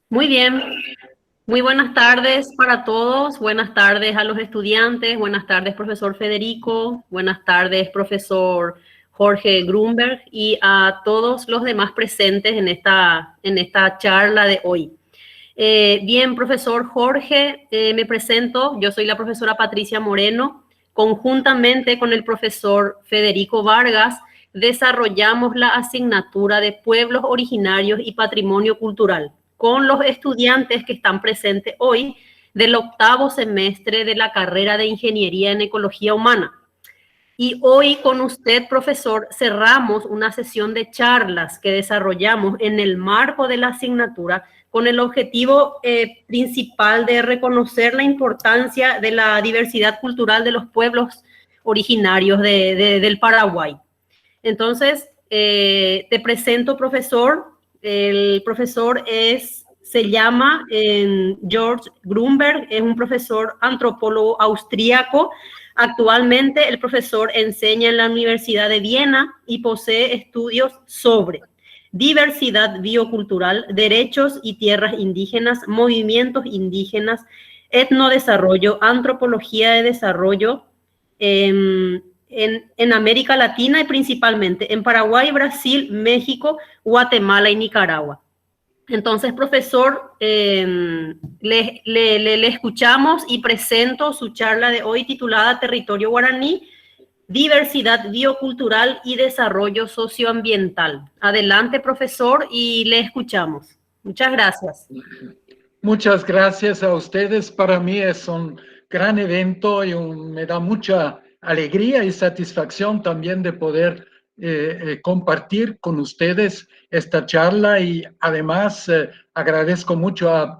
Muy bien, muy buenas tardes para todos, buenas tardes a los estudiantes, buenas tardes profesor Federico, buenas tardes profesor Jorge Grunberg y a todos los demás presentes en esta charla de hoy. Bien, profesor Jorge, me presento, yo soy la profesora Patricia Moreno, conjuntamente con el profesor Federico Vargas, desarrollamos la asignatura de Pueblos Originarios y Patrimonio Cultural con los estudiantes que están presentes hoy del octavo semestre de la carrera de Ingeniería en Ecología Humana. Y hoy con usted, profesor, cerramos una sesión de charlas que desarrollamos en el marco de la asignatura con el objetivo principal de reconocer la importancia de la diversidad cultural de los pueblos originarios del Paraguay. Entonces, te presento, profesor. El profesor se llama George Grunberg, es un profesor antropólogo austríaco. Actualmente el profesor enseña en la Universidad de Viena y posee estudios sobre diversidad biocultural, derechos y tierras indígenas, movimientos indígenas, etnodesarrollo, antropología de desarrollo, en América Latina y principalmente en Paraguay, Brasil, México, Guatemala y Nicaragua. Entonces, profesor, le escuchamos y presento su charla de hoy titulada Territorio Guaraní, Diversidad Biocultural y Desarrollo Socioambiental. Adelante, profesor, y le escuchamos. Muchas gracias. Muchas gracias a ustedes. Para mí es un gran evento y me da mucha alegría y satisfacción también de poder compartir con ustedes esta charla y además agradezco mucho a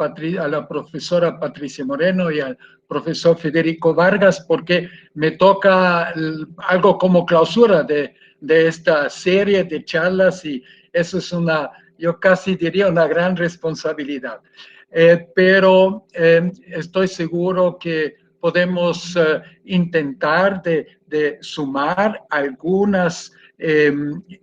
la profesora Patricia Moreno y al profesor Federico Vargas porque me toca algo como clausura de esta serie de charlas y eso es yo casi diría una gran responsabilidad. Pero estoy seguro que podemos intentar de sumar algunas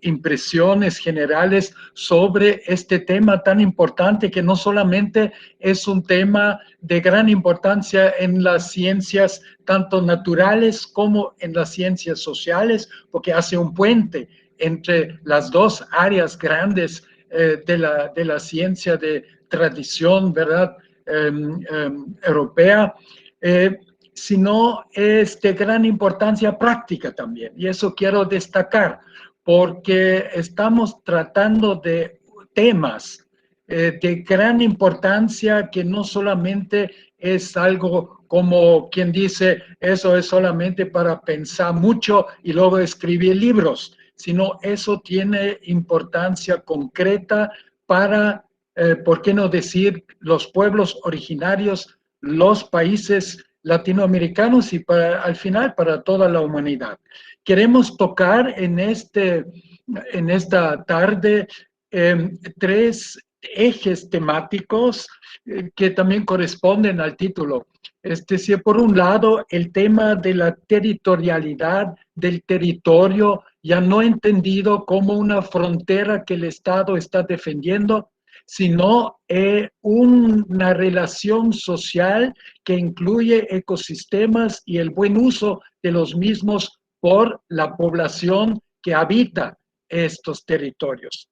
impresiones generales sobre este tema tan importante que no solamente es un tema de gran importancia en las ciencias tanto naturales como en las ciencias sociales, porque hace un puente entre las dos áreas grandes de la ciencia de tradición, ¿verdad? Europea, sino es de gran importancia práctica también. Y eso quiero destacar, porque estamos tratando de temas de gran importancia que no solamente es algo como quien dice, eso es solamente para pensar mucho y luego escribir libros, sino eso tiene importancia concreta para, ¿por qué no decir, los pueblos originarios, los países latinoamericanos y al final para toda la humanidad? Queremos tocar en esta tarde tres ejes temáticos que también corresponden al título. Si por un lado, el tema de la territorialidad del territorio, ya no entendido como una frontera que el Estado está defendiendo, sino una relación social que incluye ecosistemas y el buen uso de los mismos por la población que habita estos territorios.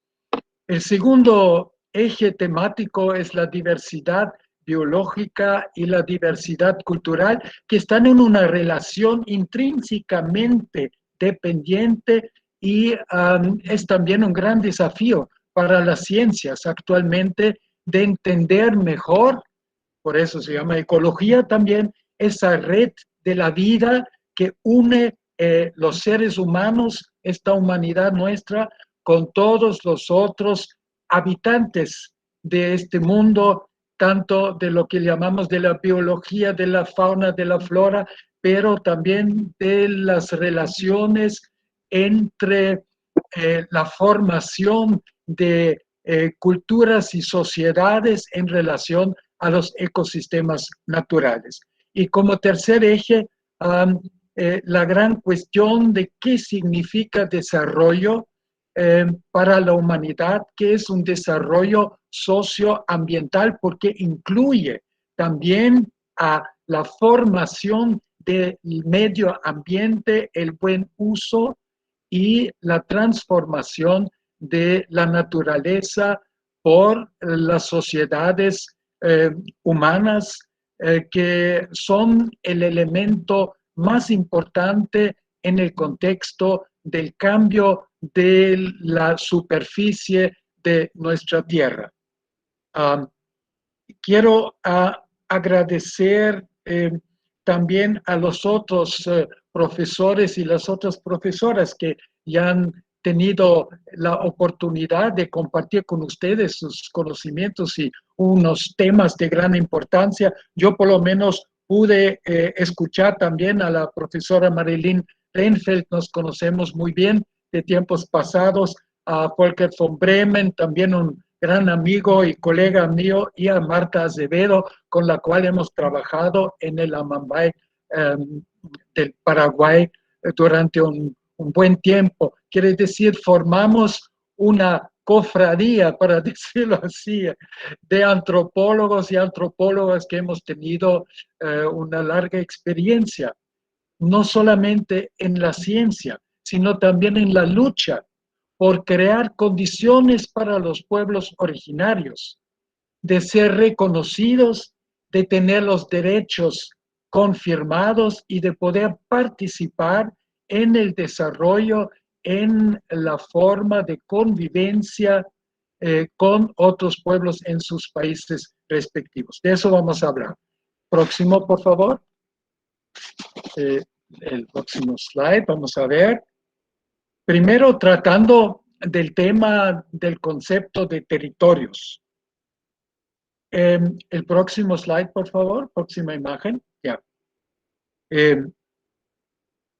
El segundo eje temático es la diversidad biológica y la diversidad cultural, que están en una relación intrínsecamente dependiente y es también un gran desafío para las ciencias actualmente de entender mejor, por eso se llama ecología también, esa red de la vida que une los seres humanos, esta humanidad nuestra, con todos los otros habitantes de este mundo, tanto de lo que llamamos de la biología, de la fauna, de la flora, pero también de las relaciones entre la formación de culturas y sociedades en relación a los ecosistemas naturales. Y como tercer eje, la gran cuestión de qué significa desarrollo para la humanidad, que es un desarrollo socioambiental, porque incluye también a la formación del medio ambiente, el buen uso y la transformación de la naturaleza por las sociedades humanas, que son el elemento más importante en el contexto del cambio de la superficie de nuestra tierra. Quiero agradecer también a los otros profesores y las otras profesoras que ya han tenido la oportunidad de compartir con ustedes sus conocimientos y unos temas de gran importancia. Yo por lo menos pude escuchar también a la profesora Marilyn Reinfeldt, nos conocemos muy bien de tiempos pasados, a Volker von Bremen, también un gran amigo y colega mío, y a Marta Azevedo, con la cual hemos trabajado en el Amambay del Paraguay durante un buen tiempo. Quiere decir, formamos una cofradía, para decirlo así, de antropólogos y antropólogas que hemos tenido una larga experiencia, no solamente en la ciencia, sino también en la lucha por crear condiciones para los pueblos originarios, de ser reconocidos, de tener los derechos confirmados y de poder participar en el desarrollo, en la forma de convivencia con otros pueblos en sus países respectivos. De eso vamos a hablar. Próximo, por favor. El próximo slide, vamos a ver. Primero, tratando del tema del concepto de territorios. El próximo slide, por favor, próxima imagen. Ya.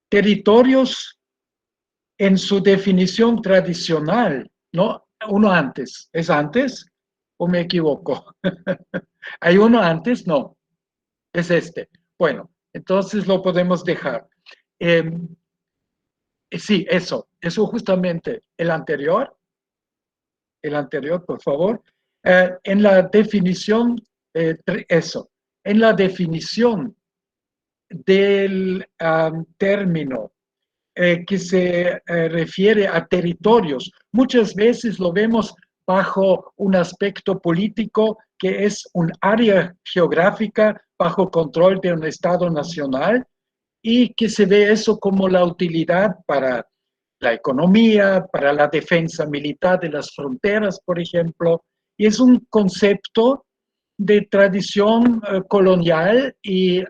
Territorios en su definición tradicional, ¿no? Uno antes. ¿Es antes o me equivoco? ¿Hay uno antes? No. Es este. Bueno, entonces lo podemos dejar. Sí, eso justamente. El anterior, por favor. En la definición, en la definición del término que se refiere a territorios, muchas veces lo vemos bajo un aspecto político que es un área geográfica bajo control de un Estado nacional, y que se ve eso como la utilidad para la economía, para la defensa militar de las fronteras, por ejemplo, y es un concepto de tradición colonial y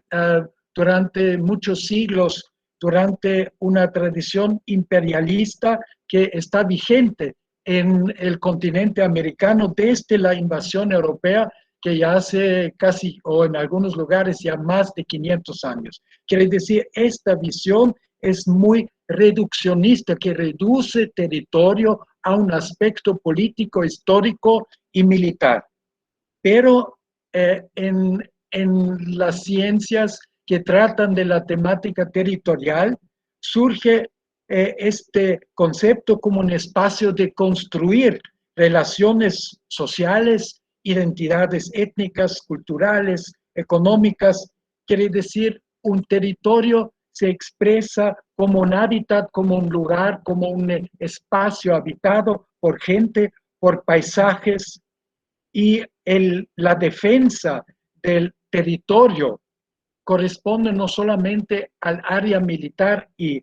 durante muchos siglos, durante una tradición imperialista que está vigente en el continente americano desde la invasión europea, que ya hace casi, o en algunos lugares ya más de 500 años. Quiere decir, esta visión es muy reduccionista, que reduce territorio a un aspecto político, histórico y militar. Pero en las ciencias que tratan de la temática territorial, surge este concepto como un espacio de construir relaciones sociales, identidades étnicas, culturales, económicas. Quiere decir, un territorio se expresa como un hábitat, como un lugar, como un espacio habitado por gente, por paisajes, y la defensa del territorio corresponde no solamente al área militar y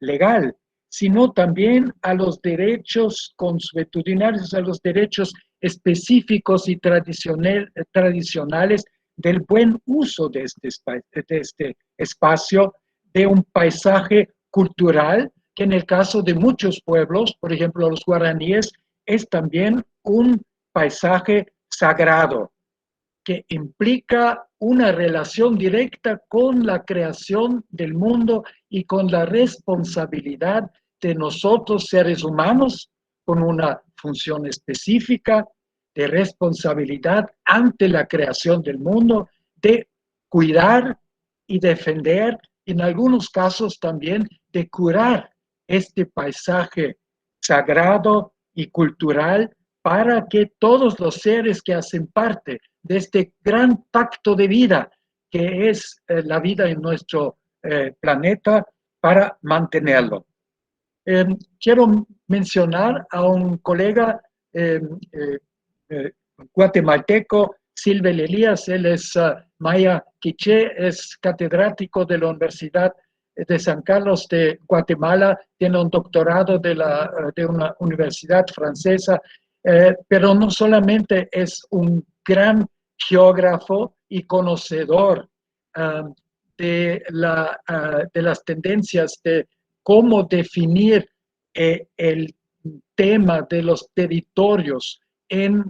legal, sino también a los derechos consuetudinarios, a los derechos específicos y tradicionales del buen uso de este espacio, de un paisaje cultural, que en el caso de muchos pueblos, por ejemplo los guaraníes, es también un paisaje sagrado, que implica una relación directa con la creación del mundo y con la responsabilidad de nosotros, seres humanos, con una función específica de responsabilidad ante la creación del mundo, de cuidar y defender, en algunos casos también de curar este paisaje sagrado y cultural para que todos los seres que hacen parte de este gran pacto de vida que es la vida en nuestro planeta, para mantenerlo. Quiero mencionar a un colega eh, eh, guatemalteco, Silvel Elías. Él es maya quiché, es catedrático de la Universidad de San Carlos de Guatemala, tiene un doctorado de una universidad francesa, pero no solamente es un gran geógrafo y conocedor de las tendencias de cómo definir el tema de los territorios en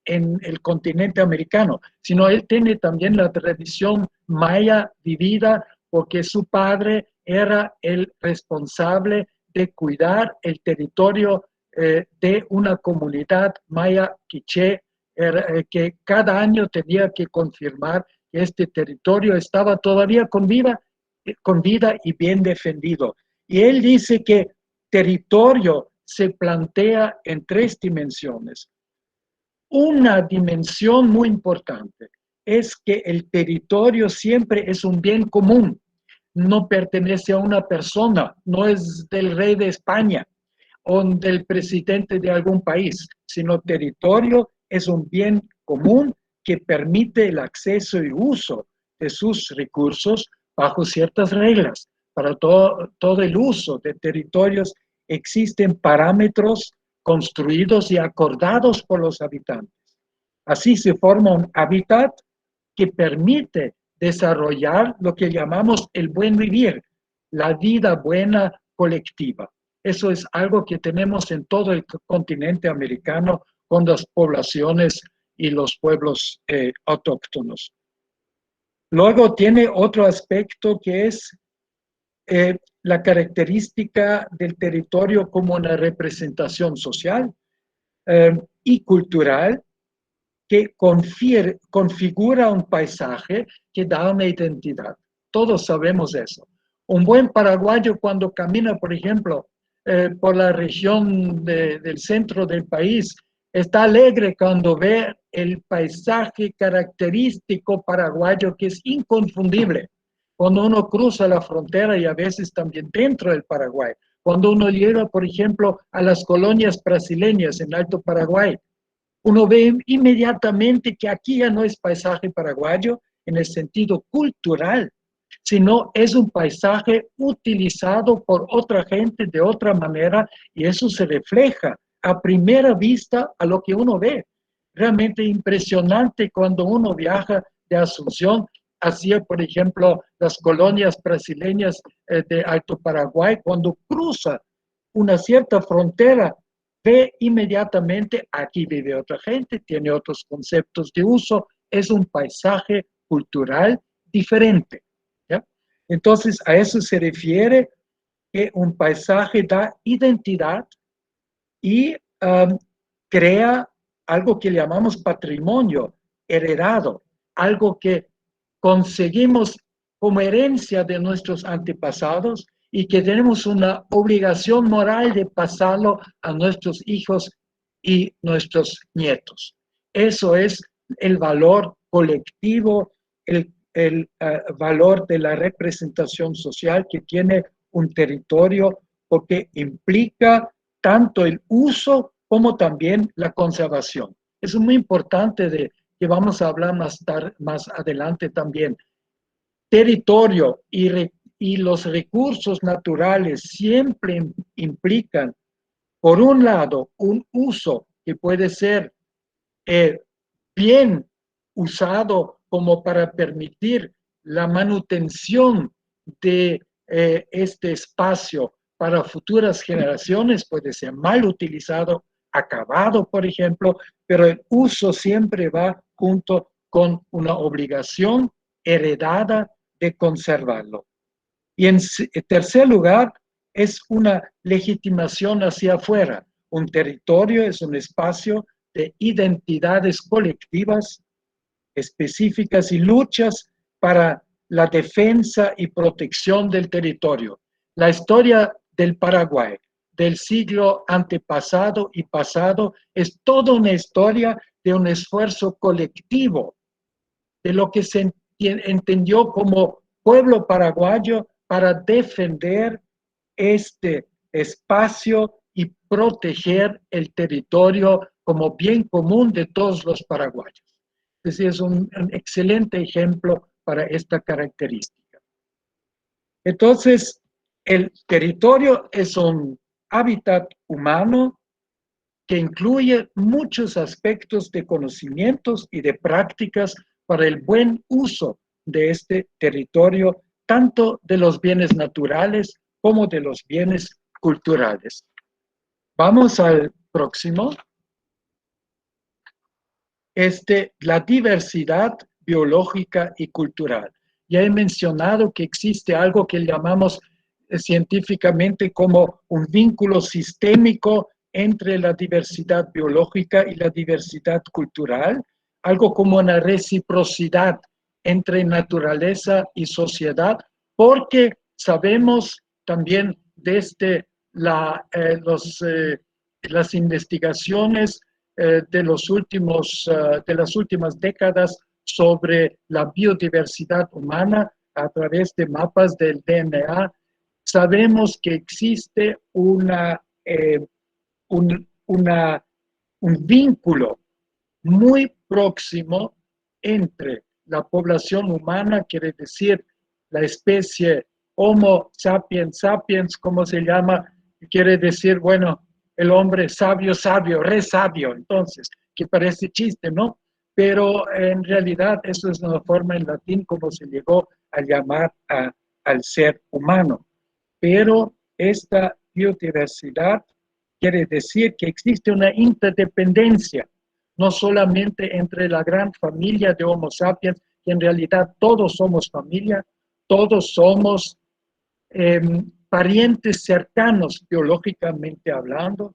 el continente americano, sino él tiene también la tradición maya vivida porque su padre era el responsable de cuidar el territorio de una comunidad maya quiché que cada año tenía que confirmar que este territorio estaba todavía con vida y bien defendido. Y él dice que territorio se plantea en 3 dimensiones. Una dimensión muy importante es que el territorio siempre es un bien común, no pertenece a una persona, no es del rey de España o del presidente de algún país, sino territorio es un bien común que permite el acceso y uso de sus recursos bajo ciertas reglas. Para todo el uso de territorios existen parámetros construidos y acordados por los habitantes. Así se forma un hábitat que permite desarrollar lo que llamamos el buen vivir, la vida buena colectiva. Eso es algo que tenemos en todo el continente americano con las poblaciones y los pueblos autóctonos. Luego tiene otro aspecto que es la característica del territorio como una representación social y cultural que configura un paisaje que da una identidad. Todos sabemos eso. Un buen paraguayo cuando camina, por ejemplo, por la región del centro del país, está alegre cuando ve el paisaje característico paraguayo que es inconfundible. Cuando uno cruza la frontera y a veces también dentro del Paraguay, cuando uno llega, por ejemplo, a las colonias brasileñas en Alto Paraguay, uno ve inmediatamente que aquí ya no es paisaje paraguayo en el sentido cultural, sino es un paisaje utilizado por otra gente de otra manera y eso se refleja a primera vista a lo que uno ve. Realmente impresionante cuando uno viaja de Asunción hacia, por ejemplo, las colonias brasileñas de Alto Paraguay, cuando cruza una cierta frontera, ve inmediatamente, aquí vive otra gente, tiene otros conceptos de uso, es un paisaje cultural diferente. ¿Ya? Entonces, a eso se refiere que un paisaje da identidad y crea algo que llamamos patrimonio heredado, algo que conseguimos como herencia de nuestros antepasados y que tenemos una obligación moral de pasarlo a nuestros hijos y nuestros nietos. Eso es el valor colectivo, el valor de la representación social que tiene un territorio, porque implica tanto el uso como también la conservación. Eso es muy importante que vamos a hablar más adelante también. Territorio y los recursos naturales siempre implican, por un lado, un uso que puede ser bien usado como para permitir la manutención de este espacio para futuras generaciones, puede ser mal utilizado, acabado, por ejemplo, pero el uso siempre va junto con una obligación heredada de conservarlo. Y en tercer lugar, es una legitimación hacia afuera. Un territorio es un espacio de identidades colectivas específicas y luchas para la defensa y protección del territorio. La historia del Paraguay del siglo antepasado y pasado, es toda una historia de un esfuerzo colectivo, de lo que se entendió como pueblo paraguayo para defender este espacio y proteger el territorio como bien común de todos los paraguayos. Es decir, es un excelente ejemplo para esta característica. Entonces, el territorio es un hábitat humano que incluye muchos aspectos de conocimientos y de prácticas para el buen uso de este territorio, tanto de los bienes naturales como de los bienes culturales. Vamos al próximo. La diversidad biológica y cultural. Ya he mencionado que existe algo que llamamos científicamente como un vínculo sistémico entre la diversidad biológica y la diversidad cultural, algo como una reciprocidad entre naturaleza y sociedad, porque sabemos también desde las investigaciones de las últimas décadas sobre la biodiversidad humana a través de mapas del DNA, sabemos que existe un vínculo muy próximo entre la población humana, quiere decir la especie Homo sapiens sapiens, como se llama, quiere decir, bueno, el hombre sabio, sabio, re sabio, entonces, que parece chiste, ¿no? Pero en realidad eso es una forma en latín como se llegó a llamar al ser humano. Pero esta biodiversidad quiere decir que existe una interdependencia, no solamente entre la gran familia de Homo sapiens, que en realidad todos somos familia, todos somos parientes cercanos biológicamente hablando,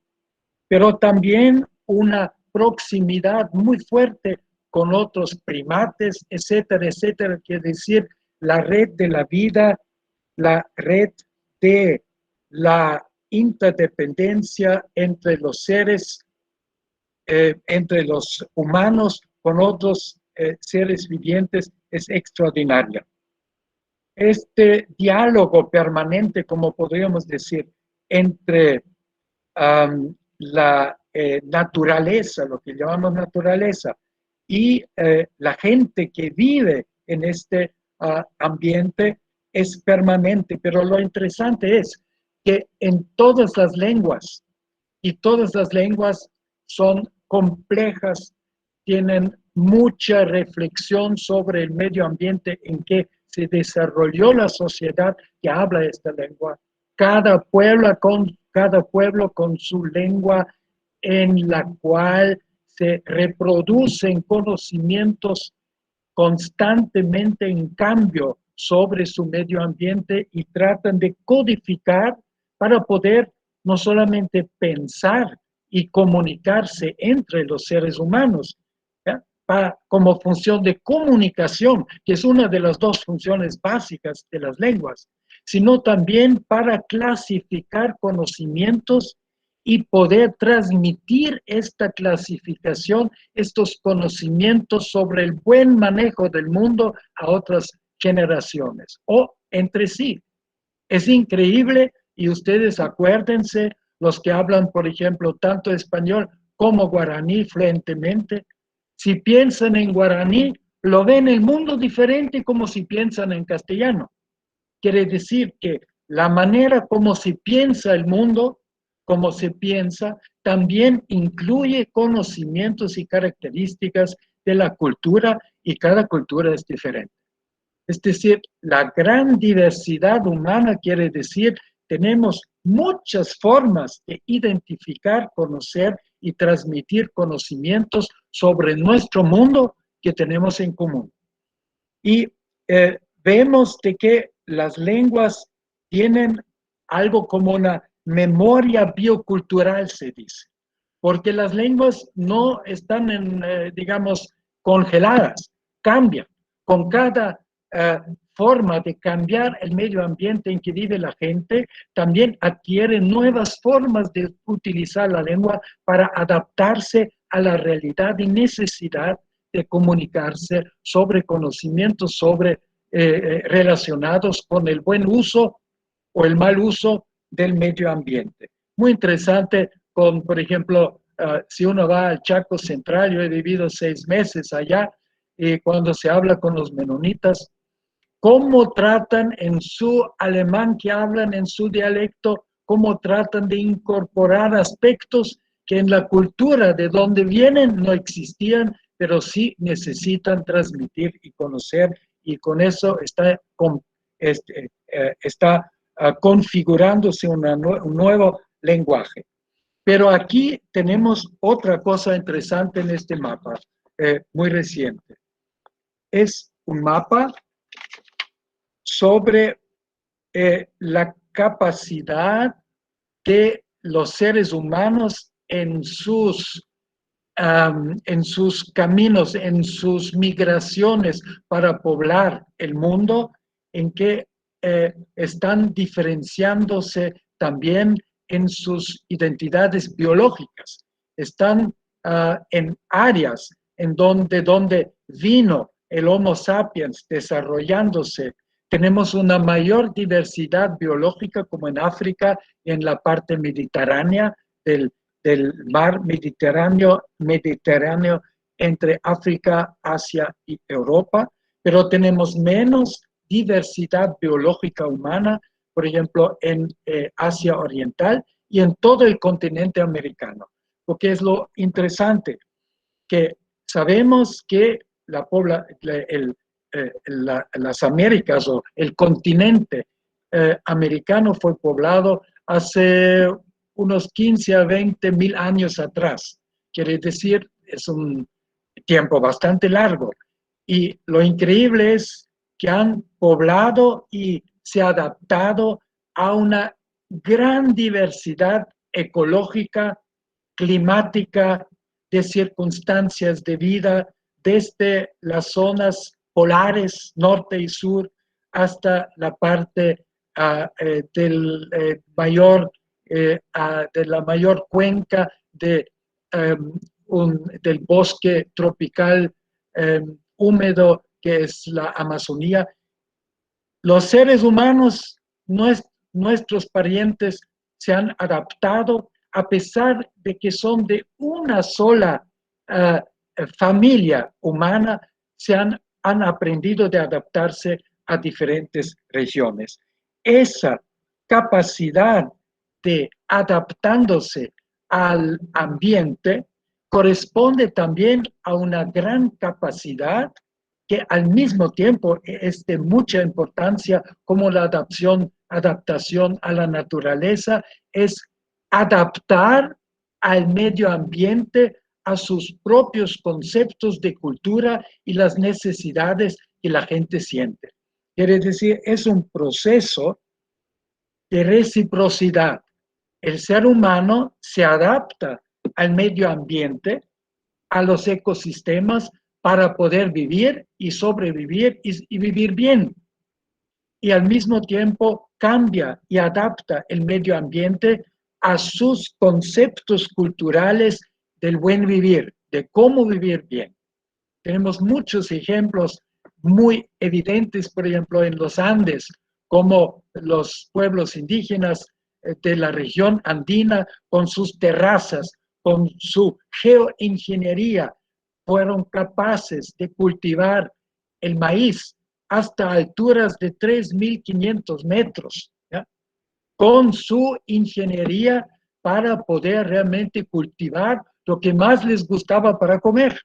pero también una proximidad muy fuerte con otros primates, etcétera, etcétera. Quiere decir, la red de la vida, la red de la interdependencia entre los seres, entre los humanos con otros seres vivientes es extraordinaria. Este diálogo permanente, como podríamos decir, entre la naturaleza, lo que llamamos naturaleza, y la gente que vive en este ambiente es permanente. Pero lo interesante es que en todas las lenguas, y todas las lenguas son complejas, tienen mucha reflexión sobre el medio ambiente en que se desarrolló la sociedad que habla esta lengua. Cada pueblo con su lengua en la cual se reproducen conocimientos constantemente en cambio sobre su medio ambiente y tratan de codificar para poder no solamente pensar y comunicarse entre los seres humanos, como función de comunicación, que es una de las dos funciones básicas de las lenguas, sino también para clasificar conocimientos y poder transmitir esta clasificación, estos conocimientos sobre el buen manejo del mundo a otras generaciones o entre sí. Es increíble y ustedes acuérdense, los que hablan, por ejemplo, tanto español como guaraní fluentemente, si piensan en guaraní, lo ven el mundo diferente como si piensan en castellano. Quiere decir que la manera como se piensa el mundo, como se piensa, también incluye conocimientos y características de la cultura y cada cultura es diferente. Es decir, la gran diversidad humana quiere decir tenemos muchas formas de identificar, conocer y transmitir conocimientos sobre nuestro mundo que tenemos en común. Y vemos de que las lenguas tienen algo como una memoria biocultural, se dice, porque las lenguas no están, digamos, congeladas, cambian. Con cada forma de cambiar el medio ambiente en que vive la gente, también adquiere nuevas formas de utilizar la lengua para adaptarse a la realidad y necesidad de comunicarse sobre conocimientos relacionados con el buen uso o el mal uso del medio ambiente. Muy interesante, por ejemplo, si uno va al Chaco Central, yo he vivido 6 meses allá, y cuando se habla con los menonitas, cómo tratan en su alemán que hablan en su dialecto, cómo tratan de incorporar aspectos que en la cultura de donde vienen no existían, pero sí necesitan transmitir y conocer, y con eso está configurándose un nuevo lenguaje. Pero aquí tenemos otra cosa interesante en este mapa, muy reciente. Es un mapa sobre la capacidad de los seres humanos en sus caminos, en sus migraciones para poblar el mundo, en que están diferenciándose también en sus identidades biológicas. Están en áreas en donde vino el Homo sapiens desarrollándose. Tenemos una mayor diversidad biológica como en África, en la parte mediterránea del mar Mediterráneo entre África, Asia y Europa, pero tenemos menos diversidad biológica humana, por ejemplo, en Asia Oriental y en todo el continente americano. Porque es lo interesante, que sabemos que las Américas o el continente americano fue poblado hace unos 15 a 20 mil años atrás. Quiere decir, es un tiempo bastante largo. Y lo increíble es que han poblado y se ha adaptado a una gran diversidad ecológica, climática, de circunstancias de vida, desde las zonas polares, norte y sur, hasta la parte de la mayor cuenca del bosque tropical húmedo que es la Amazonía. Los seres humanos, nuestros parientes, se han adaptado a pesar de que son de una sola familia humana, han aprendido de adaptarse a diferentes regiones. Esa capacidad de adaptándose al ambiente corresponde también a una gran capacidad que al mismo tiempo es de mucha importancia, como la adaptación a la naturaleza, es adaptar al medio ambiente a sus propios conceptos de cultura y las necesidades que la gente siente. Quiere decir, es un proceso de reciprocidad. El ser humano se adapta al medio ambiente, a los ecosistemas, para poder vivir y sobrevivir y vivir bien. Y al mismo tiempo cambia y adapta el medio ambiente a sus conceptos culturales del buen vivir, de cómo vivir bien. Tenemos muchos ejemplos muy evidentes, por ejemplo, en los Andes, como los pueblos indígenas de la región andina, con sus terrazas, con su geoingeniería, fueron capaces de cultivar el maíz hasta alturas de 3.500 metros, ¿ya? Con su ingeniería para poder realmente cultivar lo que más les gustaba para comer.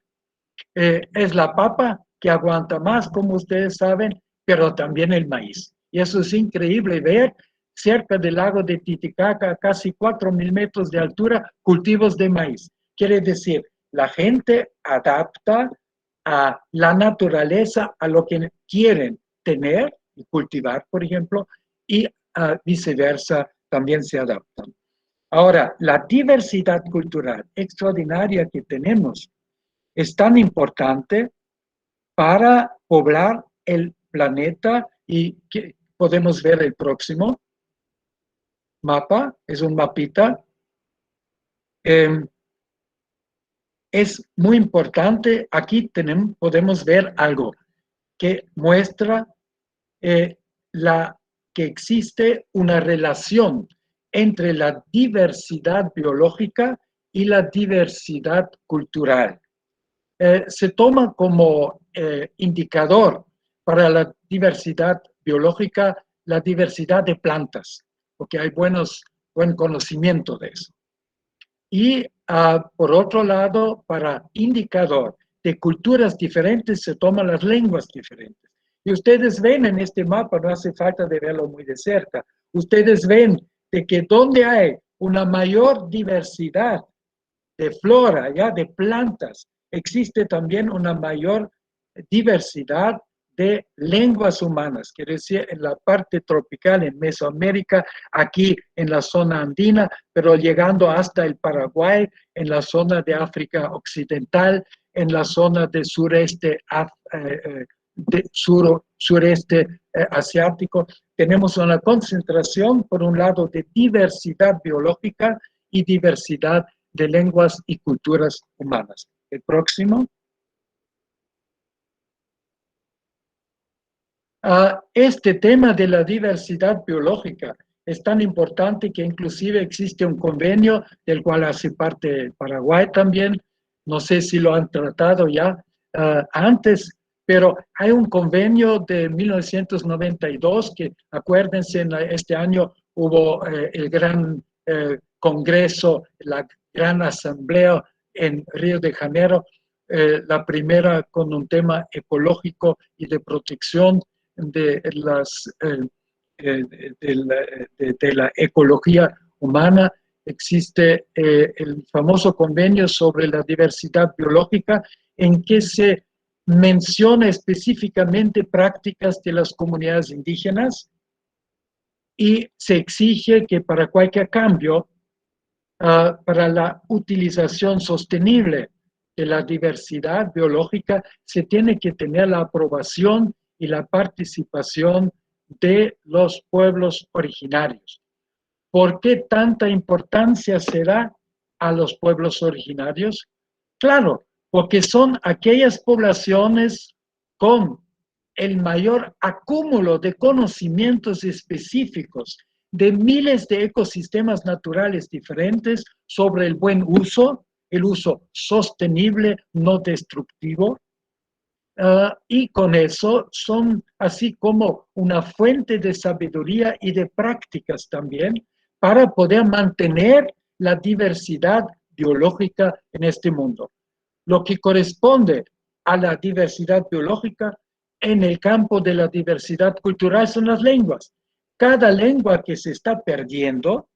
Es la papa, que aguanta más, como ustedes saben, pero también el maíz. Y eso es increíble ver cerca del lago de Titicaca, a casi 4.000 metros de altura, cultivos de maíz. Quiere decir, la gente adapta a la naturaleza a lo que quieren tener y cultivar, por ejemplo, y viceversa, también se adaptan. Ahora, la diversidad cultural extraordinaria que tenemos es tan importante para poblar el planeta Y podemos ver el próximo mapa, es un mapita. Es muy importante, aquí podemos ver algo que muestra que existe una relación entre la diversidad biológica y la diversidad cultural. Se toma como indicador para la diversidad biológica la diversidad de plantas, porque hay buen conocimiento de eso. Y por otro lado, para indicador de culturas diferentes, se toman las lenguas diferentes. Y ustedes ven en este mapa, no hace falta de verlo muy de cerca, ustedes ven de que donde hay una mayor diversidad de flora, ya de plantas, existe también una mayor diversidad de lenguas humanas, quiere decir en la parte tropical, en Mesoamérica, aquí en la zona andina, pero llegando hasta el Paraguay, en la zona de África Occidental, en la zona de sureste, sureste asiático. Tenemos una concentración, por un lado, de diversidad biológica y diversidad de lenguas y culturas humanas. El próximo. Este tema de la diversidad biológica es tan importante que inclusive existe un convenio del cual hace parte Paraguay también. No sé si lo han tratado ya antes, pero hay un convenio de 1992 que, acuérdense, este año hubo el gran congreso, la gran asamblea en Río de Janeiro, la primera con un tema ecológico y de protección de la ecología humana. Existe el famoso convenio sobre la diversidad biológica en que se menciona específicamente prácticas de las comunidades indígenas y se exige que para cualquier cambio, para la utilización sostenible de la diversidad biológica, se tiene que tener la aprobación y la participación de los pueblos originarios. ¿Por qué tanta importancia se da a los pueblos originarios? Claro, porque son aquellas poblaciones con el mayor acúmulo de conocimientos específicos de miles de ecosistemas naturales diferentes sobre el buen uso, el uso sostenible, no destructivo, y con eso son así como una fuente de sabiduría y de prácticas también para poder mantener la diversidad biológica en este mundo. Lo que corresponde a la diversidad biológica en el campo de la diversidad cultural son las lenguas. Cada lengua que se está perdiendo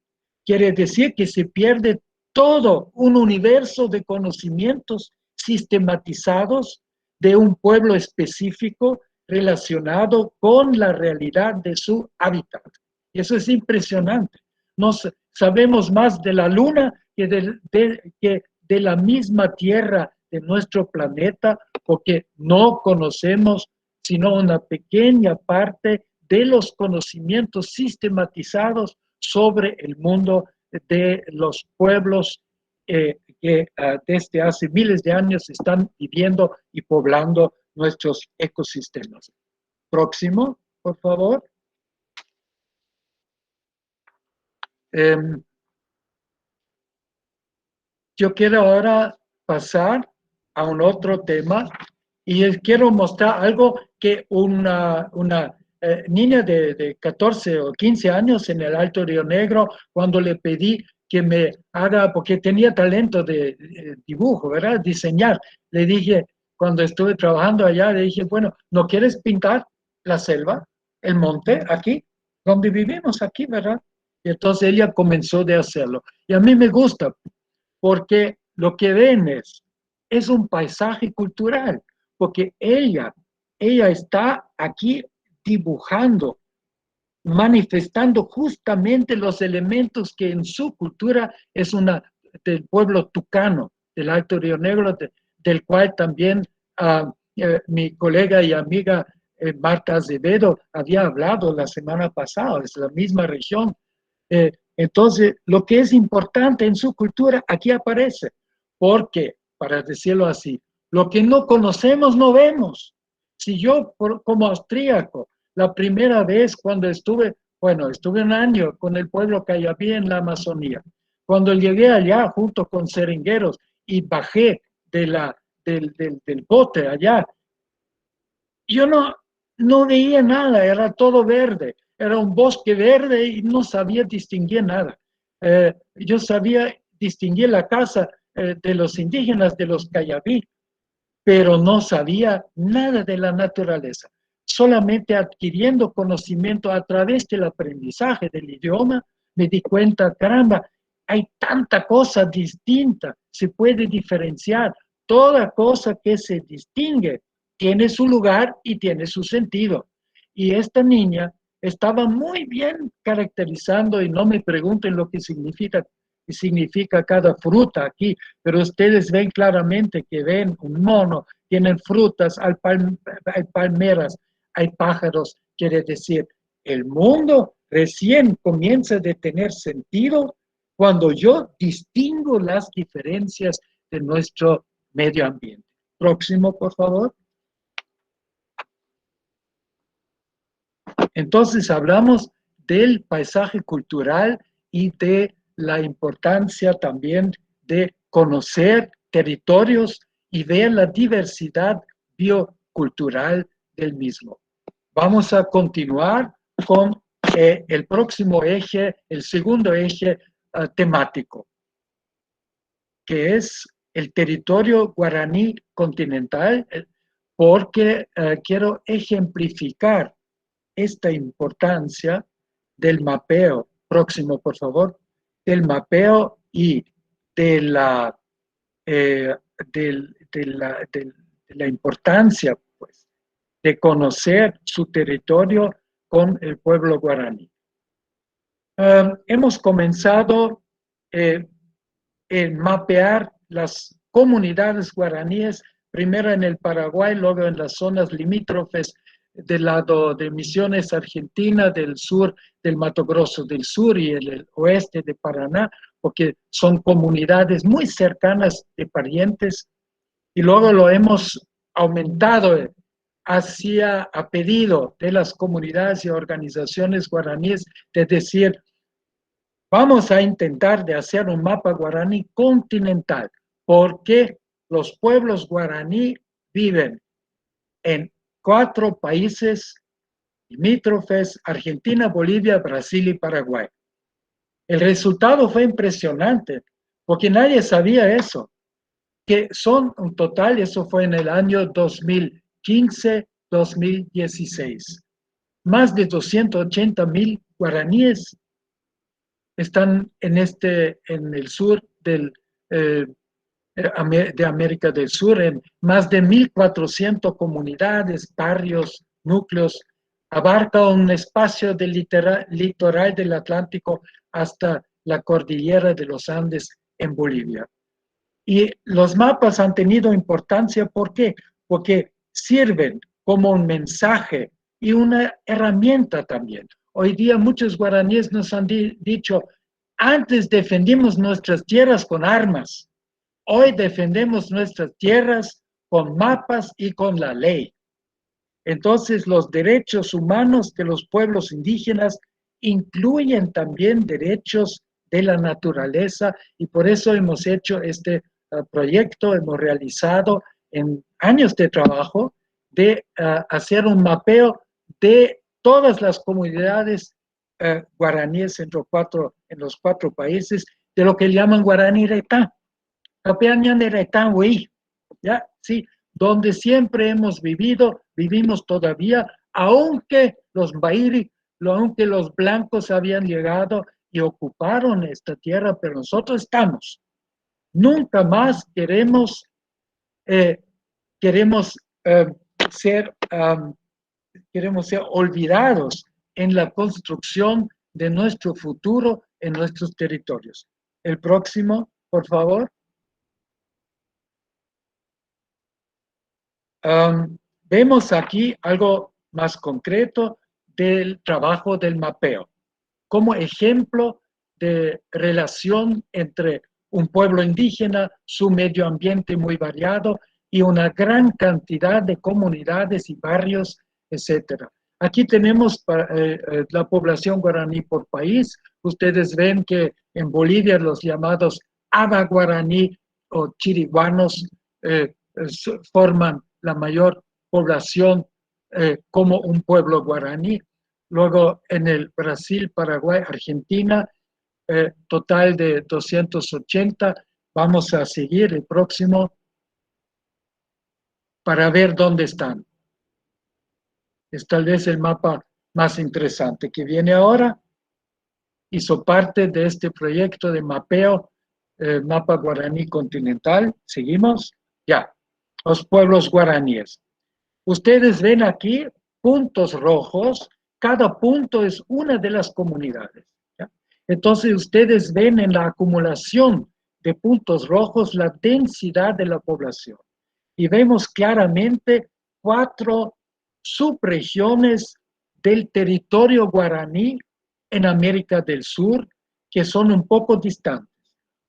quiere decir que se pierde todo un universo de conocimientos sistematizados de un pueblo específico relacionado con la realidad de su hábitat. Y eso es impresionante. Sabemos más de la luna que de la misma Tierra de nuestro planeta, porque no conocemos sino una pequeña parte de los conocimientos sistematizados sobre el mundo de los pueblos que desde hace miles de años están viviendo y poblando nuestros ecosistemas. Próximo, por favor. Yo quiero ahora pasar a un otro tema y quiero mostrar algo que una niña de 14 o 15 años en el Alto Río Negro, cuando le pedí que me haga, porque tenía talento de dibujo, ¿verdad? Diseñar. Le dije, cuando estuve trabajando allá, le dije, bueno, ¿no quieres pintar la selva, el monte, aquí, donde vivimos, aquí, ¿verdad? Y entonces ella comenzó de hacerlo. Y a mí me gusta, porque lo que ven es un paisaje cultural, porque ella está aquí dibujando, manifestando justamente los elementos que en su cultura es del pueblo tucano, del Alto Río Negro, del cual también mi colega y amiga Marta Azevedo había hablado la semana pasada, es la misma región. Entonces, lo que es importante en su cultura aquí aparece, porque, para decirlo así, lo que no conocemos no vemos. Si yo, como austríaco, la primera vez cuando estuve, bueno, estuve un año con el pueblo Cayapí en la Amazonía. Cuando llegué allá junto con seringueros y bajé del bote allá, yo no veía nada, era todo verde, era un bosque verde y no sabía distinguir nada. Yo sabía distinguir la casa de los indígenas, de los Cayabí, pero no sabía nada de la naturaleza. Solamente adquiriendo conocimiento a través del aprendizaje del idioma, me di cuenta, caramba, hay tanta cosa distinta, se puede diferenciar. Toda cosa que se distingue tiene su lugar y tiene su sentido. Y esta niña estaba muy bien caracterizando, y no me pregunten lo que significa cada fruta aquí, pero ustedes ven claramente que ven un mono, tienen frutas, hay palmeras, hay pájaros, quiere decir, el mundo recién comienza a tener sentido cuando yo distingo las diferencias de nuestro medio ambiente. Próximo, por favor. Entonces hablamos del paisaje cultural y de la importancia también de conocer territorios y ver la diversidad biocultural del mismo. Vamos a continuar con el próximo eje, el segundo eje temático, que es el territorio guaraní continental, porque quiero ejemplificar esta importancia del mapeo, próximo por favor, del mapeo y de la, de la importancia pues, de conocer su territorio con el pueblo guaraní. Hemos comenzado en mapear las comunidades guaraníes, primero en el Paraguay, luego en las zonas limítrofes del lado de Misiones, Argentina, del sur, del Mato Grosso del sur y el oeste de Paraná, porque son comunidades muy cercanas de parientes, y luego lo hemos aumentado a pedido de las comunidades y organizaciones guaraníes, de decir, vamos a intentar de hacer un mapa guaraní continental, porque los pueblos guaraní viven en 4 países limítrofes: Argentina, Bolivia, Brasil y Paraguay. El resultado fue impresionante, porque nadie sabía eso, que son un total, eso fue en el año 2015-2016, más de 280,000 guaraníes están en el sur de América del Sur, en más de 1,400 comunidades, barrios, núcleos, abarca un espacio del litoral del Atlántico hasta la cordillera de los Andes en Bolivia. Y los mapas han tenido importancia, ¿por qué? Porque sirven como un mensaje y una herramienta también. Hoy día muchos guaraníes nos han dicho, antes defendimos nuestras tierras con armas, hoy defendemos nuestras tierras con mapas y con la ley. Entonces, los derechos humanos de los pueblos indígenas incluyen también derechos de la naturaleza, y por eso hemos hecho este proyecto, hemos realizado en años de trabajo de hacer un mapeo de todas las comunidades guaraníes en los 4 países, de lo que llaman guaraní retá. ¿Ya? Sí, donde siempre hemos vivido, vivimos todavía, aunque los Bairi, aunque los blancos habían llegado y ocuparon esta tierra, pero nosotros estamos. Nunca más queremos ser olvidados en la construcción de nuestro futuro en nuestros territorios. El próximo, por favor. Vemos aquí algo más concreto del trabajo del mapeo, como ejemplo de relación entre un pueblo indígena, su medio ambiente muy variado y una gran cantidad de comunidades y barrios, etcétera. Aquí tenemos la población guaraní por país. Ustedes ven que en Bolivia los llamados Aba guaraní o chiriguanos forman la mayor población como un pueblo guaraní. Luego en el Brasil, Paraguay, Argentina, total de 280. Vamos a seguir el próximo para ver dónde están. Es tal vez el mapa más interesante que viene ahora. Hizo parte de este proyecto de mapeo, mapa guaraní continental. Seguimos. Ya, los pueblos guaraníes. Ustedes ven aquí puntos rojos. Cada punto es una de las comunidades. ¿Ya? Entonces ustedes ven en la acumulación de puntos rojos la densidad de la población. Y vemos claramente 4 subregiones del territorio guaraní en América del Sur que son un poco distantes.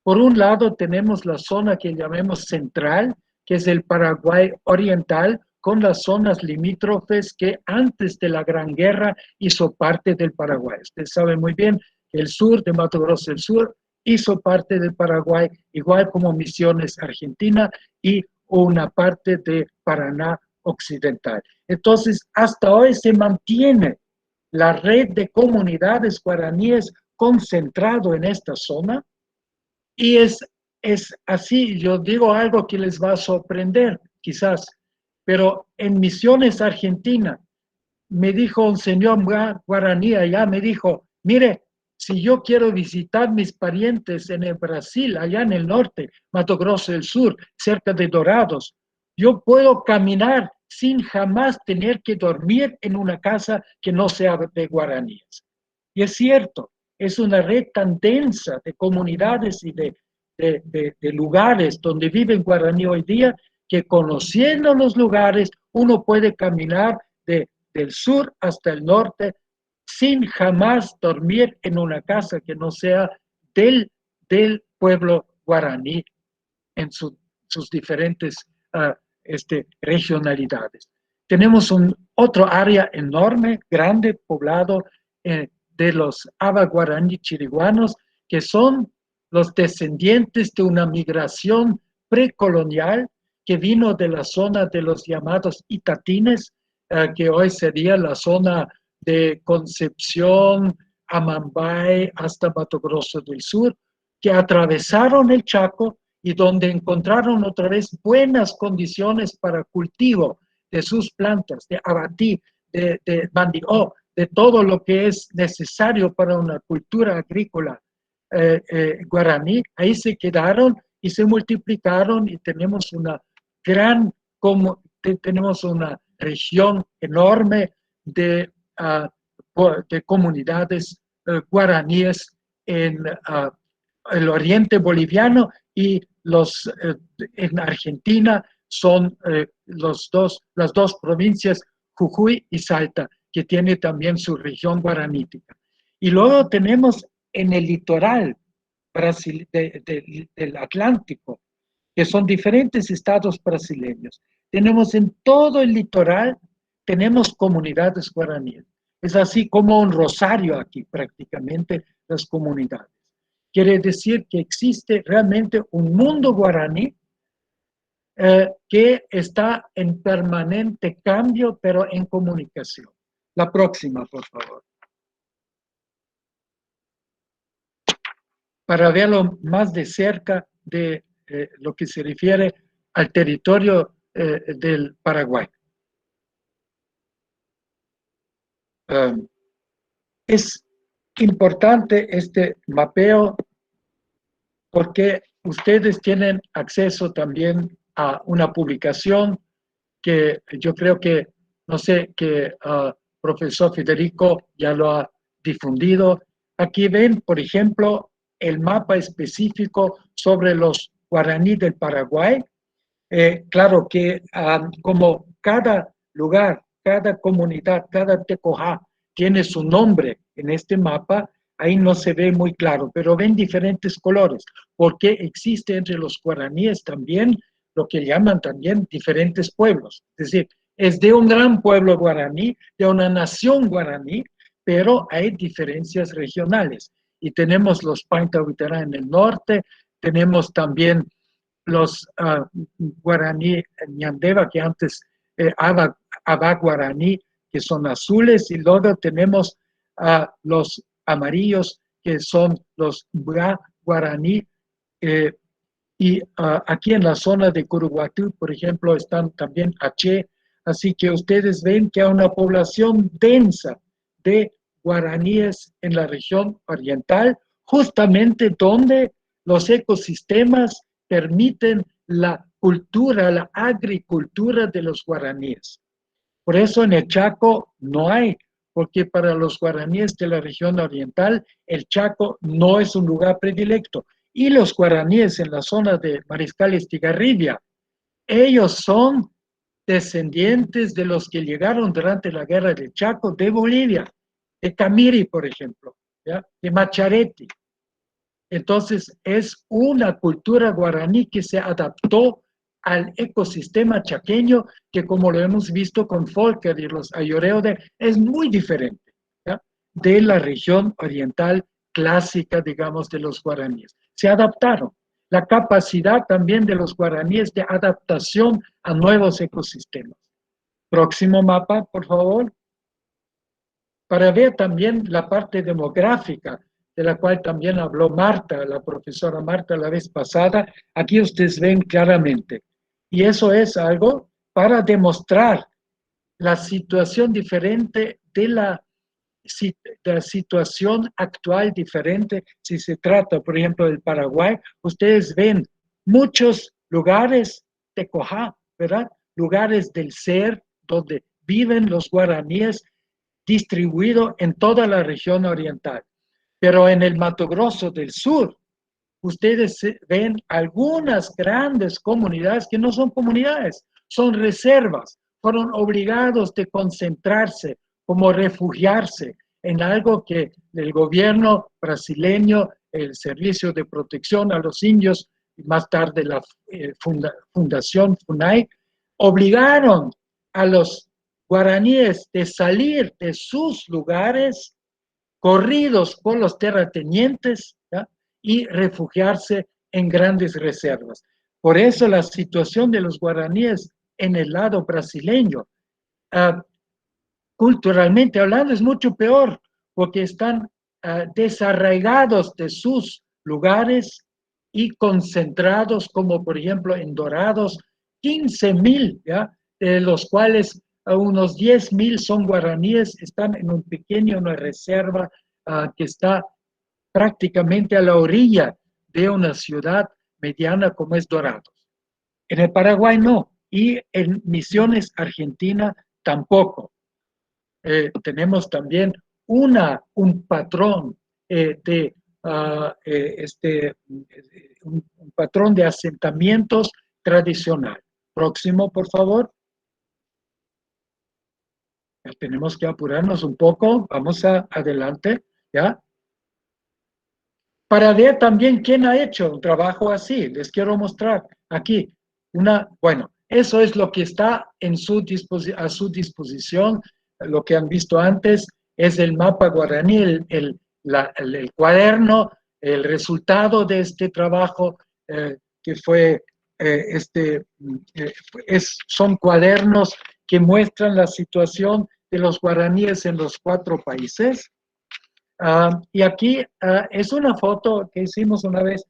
Por un lado tenemos la zona que llamamos central, que es el Paraguay oriental, con las zonas limítrofes que antes de la Gran Guerra hizo parte del Paraguay. Usted sabe muy bien que el sur de Mato Grosso del Sur hizo parte del Paraguay, igual como Misiones Argentina y una parte de Paraná occidental. Entonces, hasta hoy se mantiene la red de comunidades guaraníes concentrado en esta zona y es así, yo digo algo que les va a sorprender, quizás, pero en Misiones Argentina me dijo un señor guaraní allá, me dijo, mire, si yo quiero visitar mis parientes en el Brasil, allá en el norte, Mato Grosso del Sur, cerca de Dorados, yo puedo caminar sin jamás tener que dormir en una casa que no sea de guaraníes. Y es cierto, es una red tan densa de comunidades y de lugares donde viven guaraní hoy día, que conociendo los lugares uno puede caminar del sur hasta el norte sin jamás dormir en una casa que no sea del pueblo guaraní en sus diferentes regionalidades. Tenemos otro área enorme, grande, poblado de los Aba guaraní chiriguanos, que son los descendientes de una migración precolonial que vino de la zona de los llamados Itatines, que hoy sería la zona de Concepción, Amambay, hasta Mato Grosso del Sur, que atravesaron el Chaco y donde encontraron otra vez buenas condiciones para cultivo de sus plantas, de abatí, de bandió, de todo lo que es necesario para una cultura agrícola guaraní. Ahí se quedaron y se multiplicaron y tenemos una tenemos una región enorme de comunidades guaraníes en el oriente boliviano y en Argentina son las dos provincias, Jujuy y Salta, que tiene también su región guaranítica. Y luego tenemos en el litoral del Atlántico, que son diferentes estados brasileños. Tenemos en todo el litoral, tenemos comunidades guaraníes. Es así como un rosario aquí prácticamente las comunidades. Quiere decir que existe realmente un mundo guaraní que está en permanente cambio, pero en comunicación. La próxima, por favor. Para verlo más de cerca de lo que se refiere al territorio del Paraguay. Es importante este mapeo porque ustedes tienen acceso también a una publicación que yo creo que, no sé, que profesor Federico ya lo ha difundido. Aquí ven, por ejemplo, el mapa específico sobre los guaraní del Paraguay. Claro que como cada lugar cada comunidad, cada tecojá tiene su nombre en este mapa, ahí no se ve muy claro, pero ven diferentes colores, porque existe entre los guaraníes también lo que llaman también diferentes pueblos. Es decir, es de un gran pueblo guaraní, de una nación guaraní, pero hay diferencias regionales. Y tenemos los Paintahuitará en el norte, tenemos también los guaraní ñandeva, que antes Aba guaraní, que son azules, y luego tenemos los amarillos, que son los Bra guaraní, y aquí en la zona de Curuguatú, por ejemplo, están también H, así que ustedes ven que hay una población densa de guaraníes en la región oriental, justamente donde los ecosistemas permiten la cultura, la agricultura de los guaraníes. Por eso en el Chaco no hay, porque para los guaraníes de la región oriental, el Chaco no es un lugar predilecto. Y los guaraníes en la zona de Mariscal Estigarribia, ellos son descendientes de los que llegaron durante la guerra del Chaco de Bolivia, de Camiri, por ejemplo, ¿ya? De Machareti. Entonces, es una cultura guaraní que se adaptó al ecosistema chaqueño, que como lo hemos visto con Folker y los Ayoreode, es muy diferente, ¿ya? De la región oriental clásica, digamos, de los guaraníes. Se adaptaron. La capacidad también de los guaraníes de adaptación a nuevos ecosistemas. Próximo mapa, por favor. Para ver también la parte demográfica, de la cual también habló Marta, la profesora Marta, la vez pasada, aquí ustedes ven claramente. Y eso es algo para demostrar la situación diferente de la situación actual diferente. Si se trata, por ejemplo, del Paraguay, ustedes ven muchos lugares de Cojá, ¿verdad? Lugares del ser donde viven los guaraníes, distribuido en toda la región oriental. Pero en el Mato Grosso del sur, ustedes ven algunas grandes comunidades que no son comunidades, son reservas, fueron obligados de concentrarse, como refugiarse en algo que el gobierno brasileño, el Servicio de Protección a los Indios, y más tarde la Fundación FUNAI, obligaron a los guaraníes de salir de sus lugares, corridos por los terratenientes, ¿ya? Y refugiarse en grandes reservas. Por eso la situación de los guaraníes en el lado brasileño, culturalmente hablando, es mucho peor, porque están desarraigados de sus lugares y concentrados, como por ejemplo en Dorados, 15,000, ¿ya? De los cuales unos 10,000 son guaraníes, están en un pequeño, una reserva que está prácticamente a la orilla de una ciudad mediana como es Dorados. En el Paraguay no, y en Misiones, Argentina, tampoco. Tenemos también un patrón de un patrón de asentamientos tradicional. Próximo, por favor. Ya tenemos que apurarnos un poco. Vamos adelante, ¿ya? Para ver también quién ha hecho un trabajo así. Les quiero mostrar aquí bueno, eso es lo que está a su disposición. Lo que han visto antes es el mapa guaraní, el cuaderno, el resultado de este trabajo que fue, son cuadernos que muestran la situación de los guaraníes en los 4 países. Y aquí es una foto que hicimos una vez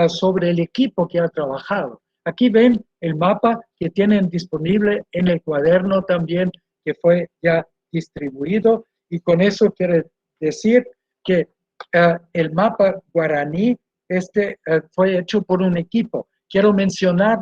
sobre el equipo que ha trabajado. Aquí ven el mapa que tienen disponible en el cuaderno también, que fue ya distribuido, y con eso quiere decir que el mapa guaraní fue hecho por un equipo. Quiero mencionar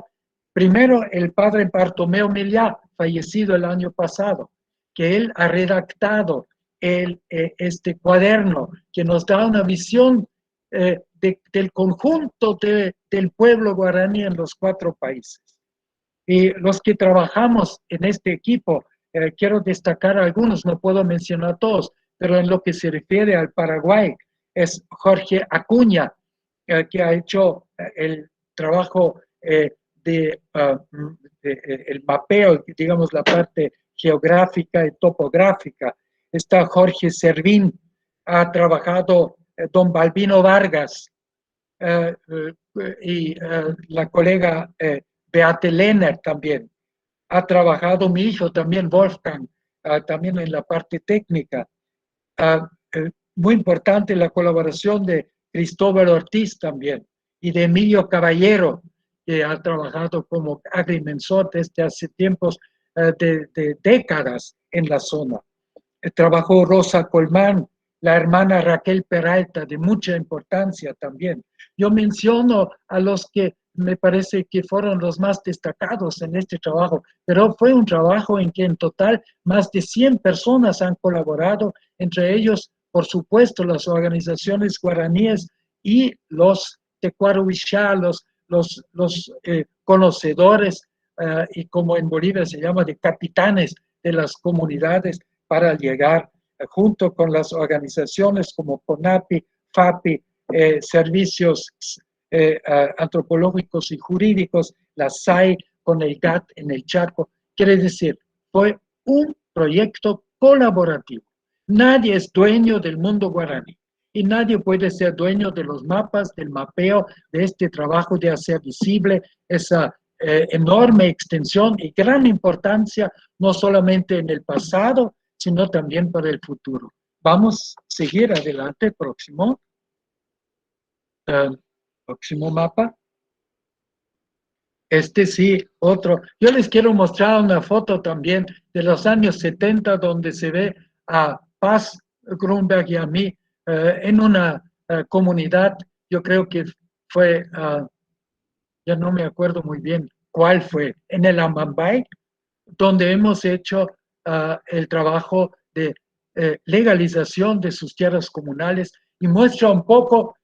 primero el padre Bartomeu Millá, fallecido el año pasado, que él ha redactado este cuaderno que nos da una visión del conjunto del pueblo guaraní en los 4 países. Y los que trabajamos en este equipo quiero destacar algunos, no puedo mencionar todos, pero en lo que se refiere al Paraguay, es Jorge Acuña, que ha hecho el trabajo el mapeo, digamos, la parte geográfica y topográfica. Está Jorge Servín, ha trabajado don Balbino Vargas y la colega Beate Lehner también. Ha trabajado mi hijo también, Wolfgang, también en la parte técnica. Muy importante la colaboración de Cristóbal Ortiz también y de Emilio Caballero, que ha trabajado como agrimensor desde hace tiempos de décadas en la zona. Trabajó Rosa Colmán, la hermana Raquel Peralta, de mucha importancia también. Yo menciono a los que me parece que fueron los más destacados en este trabajo, pero fue un trabajo en que en total más de 100 personas han colaborado, entre ellos, por supuesto, las organizaciones guaraníes y los tecuaruishá, los conocedores, y como en Bolivia se llama, de capitanes de las comunidades, para llegar junto con las organizaciones como CONAPI, FAPI, servicios antropológicos y jurídicos, la SAI con el GAT en el Chaco. Quiere decir, fue un proyecto colaborativo. Nadie es dueño del mundo guaraní y nadie puede ser dueño de los mapas, del mapeo, de este trabajo de hacer visible esa enorme extensión y gran importancia, no solamente en el pasado, sino también para el futuro. Vamos a seguir adelante, próximo. Próximo mapa. Este sí, otro. Yo les quiero mostrar una foto también de los años 70 donde se ve a Paz Grunberg y a mí en una comunidad, yo creo que fue, ya no me acuerdo muy bien cuál fue, en el Amambay, donde hemos hecho el trabajo de legalización de sus tierras comunales y muestra un poco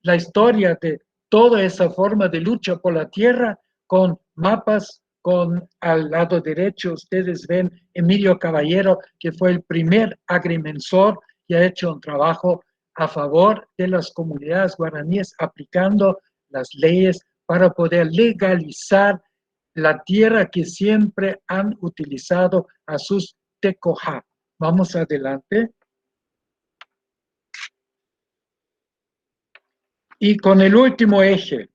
la historia de toda esa forma de lucha por la tierra con mapas, con al lado derecho ustedes ven Emilio Caballero, que fue el primer agrimensor y ha hecho un trabajo a favor de las comunidades guaraníes aplicando las leyes para poder legalizar la tierra que siempre han utilizado a sus tecoja. Vamos adelante. Y con el último eje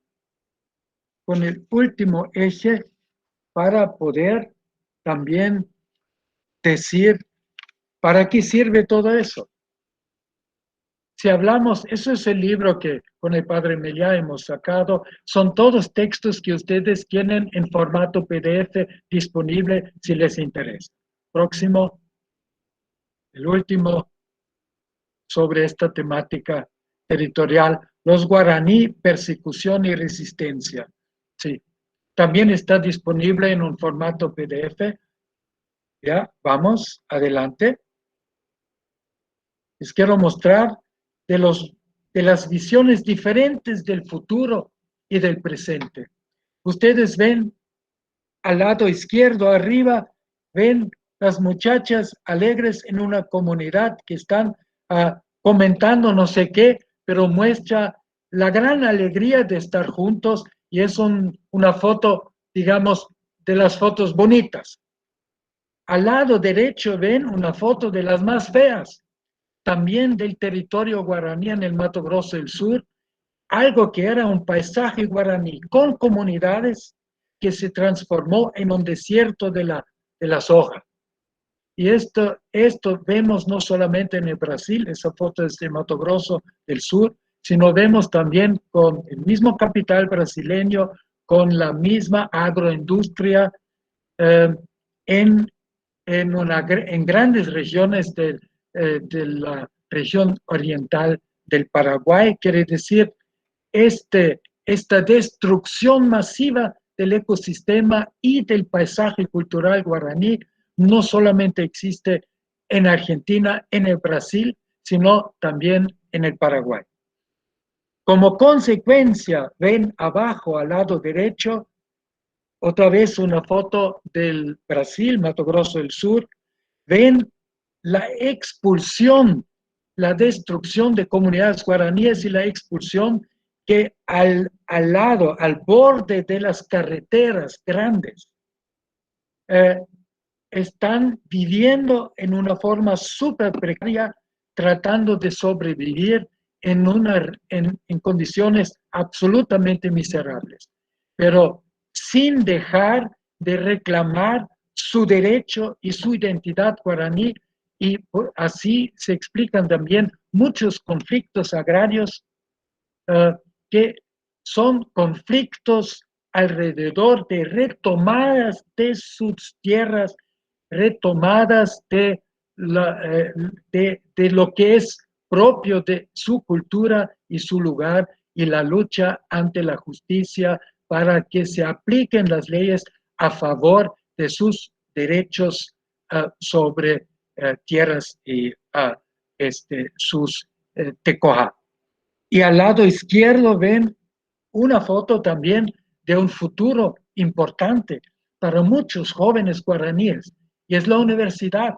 para poder también decir para qué sirve todo eso. Si hablamos, eso es el libro que con el padre Meliá hemos sacado, son todos textos que ustedes tienen en formato PDF disponible si les interesa. Próximo, el último, sobre esta temática territorial, los guaraní, persecución y resistencia. Sí, también está disponible en un formato PDF. Ya, vamos, adelante. Les quiero mostrar de las visiones diferentes del futuro y del presente. Ustedes ven al lado izquierdo, arriba, ven las muchachas alegres en una comunidad que están comentando no sé qué, pero muestra la gran alegría de estar juntos y es una foto, digamos, de las fotos bonitas. Al lado derecho ven una foto de las más feas, también del territorio guaraní en el Mato Grosso del Sur, algo que era un paisaje guaraní con comunidades que se transformó en un desierto de la soja. Y esto vemos no solamente en el Brasil, esa foto es de Mato Grosso del Sur, sino vemos también con el mismo capital brasileño, con la misma agroindustria en grandes regiones de la región oriental del Paraguay. Quiere decir, esta destrucción masiva del ecosistema y del paisaje cultural guaraní no solamente existe en Argentina, en el Brasil, sino también en el Paraguay. Como consecuencia, ven abajo al lado derecho otra vez una foto del Brasil, Mato Grosso del Sur. Ven la expulsión, la destrucción de comunidades guaraníes y la expulsión que al lado, al borde de las carreteras grandes, están viviendo en una forma súper precaria, tratando de sobrevivir en condiciones absolutamente miserables, pero sin dejar de reclamar su derecho y su identidad guaraní, y así se explican también muchos conflictos agrarios que son conflictos alrededor de retomadas de sus tierras, retomadas de lo que es propio de su cultura y su lugar, y la lucha ante la justicia para que se apliquen las leyes a favor de sus derechos sobre tierras y sus tecoja. Y al lado izquierdo ven una foto también de un futuro importante para muchos jóvenes guaraníes, y es la universidad.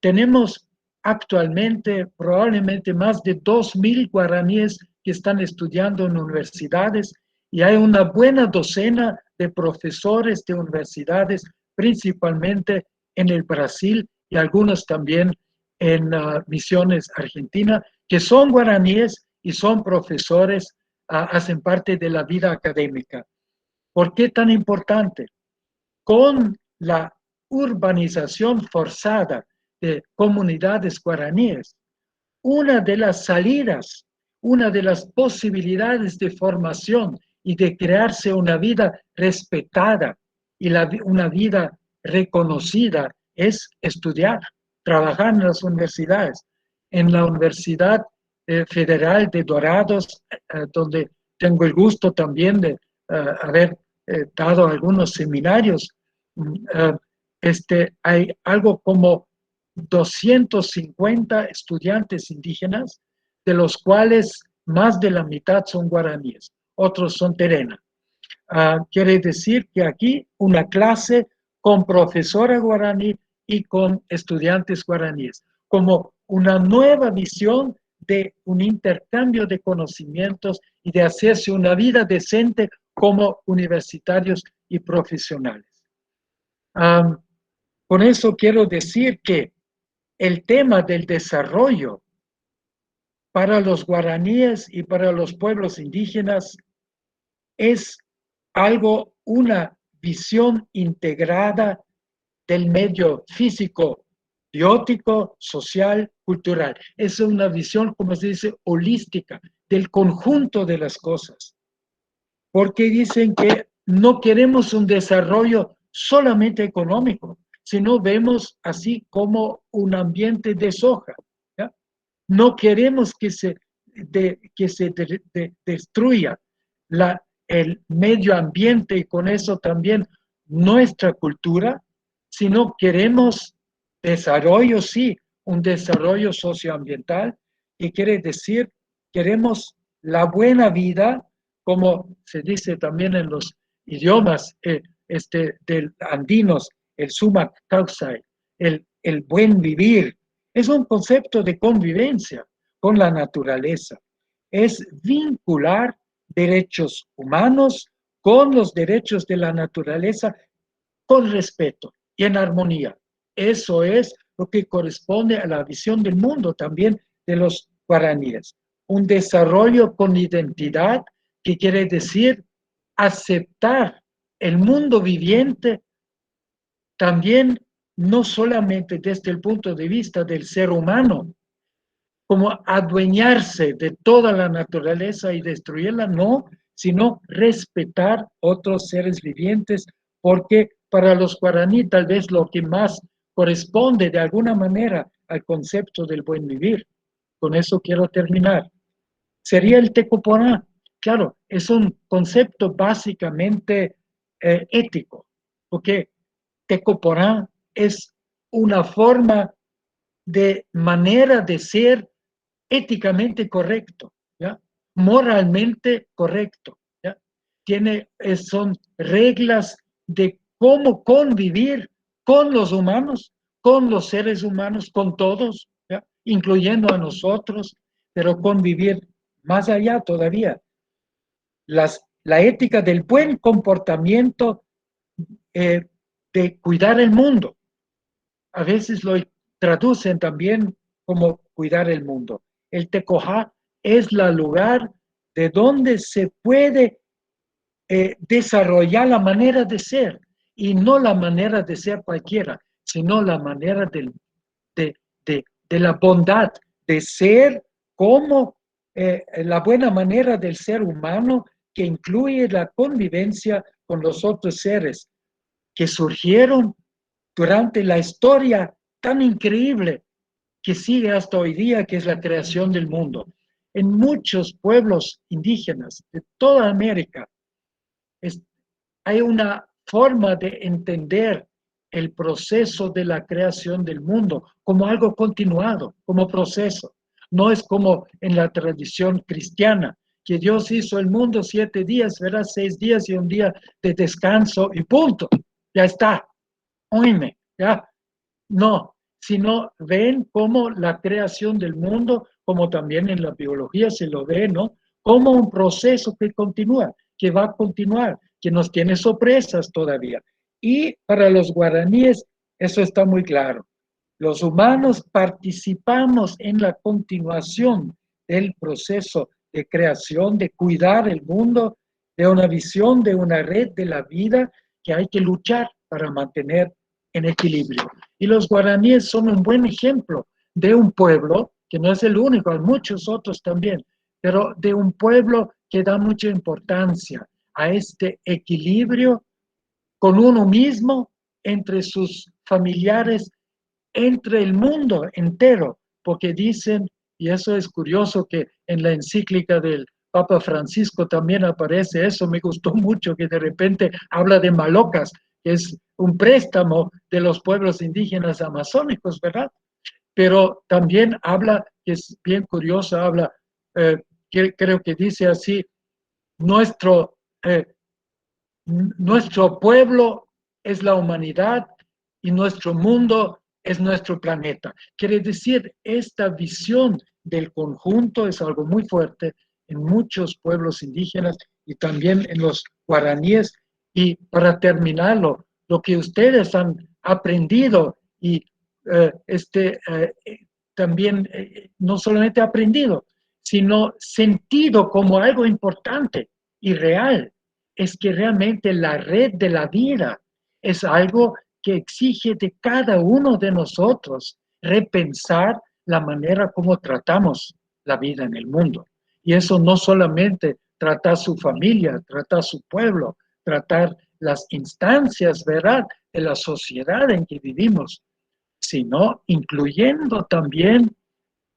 Tenemos actualmente probablemente más de 2.000 guaraníes que están estudiando en universidades, y hay una buena docena de profesores de universidades, principalmente en el Brasil y algunos también en Misiones, Argentina, que son guaraníes y son profesores, hacen parte de la vida académica. ¿Por qué tan importante? Con la urbanización forzada de comunidades guaraníes, una de las salidas, una de las posibilidades de formación y de crearse una vida respetada y una vida reconocida es estudiar, trabajar en las universidades. En la Universidad Federal de Dorados, donde tengo el gusto también de haber dado algunos seminarios, hay algo como 250 estudiantes indígenas, de los cuales más de la mitad son guaraníes, otros son terena. Quiere decir que aquí una clase con profesora guaraní y con estudiantes guaraníes, como una nueva visión de un intercambio de conocimientos y de hacerse una vida decente como universitarios y profesionales. Con eso quiero decir que el tema del desarrollo para los guaraníes y para los pueblos indígenas es algo, una visión integrada del medio físico, biótico, social, cultural. Es una visión, como se dice, holística, del conjunto de las cosas. Porque dicen que no queremos un desarrollo solamente económico, sino vemos así como un ambiente de soja. ¿Ya? No queremos que se destruya el medio ambiente y con eso también nuestra cultura, sino queremos desarrollo, sí, un desarrollo socioambiental, y quiere decir, queremos la buena vida, como se dice también en los idiomas del andinos, el sumak causai, el buen vivir. Es un concepto de convivencia con la naturaleza. Es vincular derechos humanos con los derechos de la naturaleza con respeto y en armonía. Eso es lo que corresponde a la visión del mundo también de los guaraníes. Un desarrollo con identidad, que quiere decir aceptar el mundo viviente también, no solamente desde el punto de vista del ser humano, como adueñarse de toda la naturaleza y destruirla, no, sino respetar otros seres vivientes, porque para los guaraní tal vez lo que más corresponde de alguna manera al concepto del buen vivir. Con eso quiero terminar. Sería el tecoporá. Claro, es un concepto básicamente ético, porque tecoporá es una forma de manera de ser éticamente correcto, ¿ya? Moralmente correcto, ¿ya? Son reglas de cómo convivir con los humanos, con los seres humanos, con todos, ¿ya? Incluyendo a nosotros, pero convivir más allá todavía. La ética del buen comportamiento, de cuidar el mundo. A veces lo traducen también como cuidar el mundo. El Tecoja es el lugar de donde se puede desarrollar la manera de ser, y no la manera de ser cualquiera, sino la manera de la bondad, de ser como la buena manera del ser humano, que incluye la convivencia con los otros seres que surgieron durante la historia tan increíble que sigue hasta hoy día, que es la creación del mundo. En muchos pueblos indígenas de toda América hay una forma de entender el proceso de la creación del mundo como algo continuado, como proceso. No es como en la tradición cristiana, que Dios hizo el mundo 7 días, verá, 6 días y un día de descanso y punto. Ya está. Oíme, ya. No, sino ven cómo la creación del mundo, como también en la biología se lo ve, ¿no? Como un proceso que continúa, que va a continuar, que nos tiene sorpresas todavía. Y para los guaraníes eso está muy claro. Los humanos participamos en la continuación del proceso de creación, de cuidar el mundo, de una visión, de una red de la vida que hay que luchar para mantener en equilibrio. Y los guaraníes son un buen ejemplo de un pueblo, que no es el único, hay muchos otros también, pero de un pueblo que da mucha importancia a este equilibrio con uno mismo, entre sus familiares, entre el mundo entero, porque dicen, y eso es curioso, que en la encíclica del Papa Francisco también aparece eso, me gustó mucho que de repente habla de malocas, que es un préstamo de los pueblos indígenas amazónicos, ¿verdad? Pero también habla, que es bien curioso, habla, que creo que dice así, nuestro, eh, nuestro pueblo es la humanidad y nuestro mundo es nuestro planeta. Quiere decir, esta visión del conjunto es algo muy fuerte en muchos pueblos indígenas y también en los guaraníes. Y para terminarlo, lo que ustedes han aprendido y también no solamente aprendido, sino sentido como algo importante y real, es que realmente la red de la vida es algo que exige de cada uno de nosotros repensar la manera como tratamos la vida en el mundo. Y eso no solamente tratar su familia, tratar su pueblo, tratar las instancias, ¿verdad?, de la sociedad en que vivimos, sino incluyendo también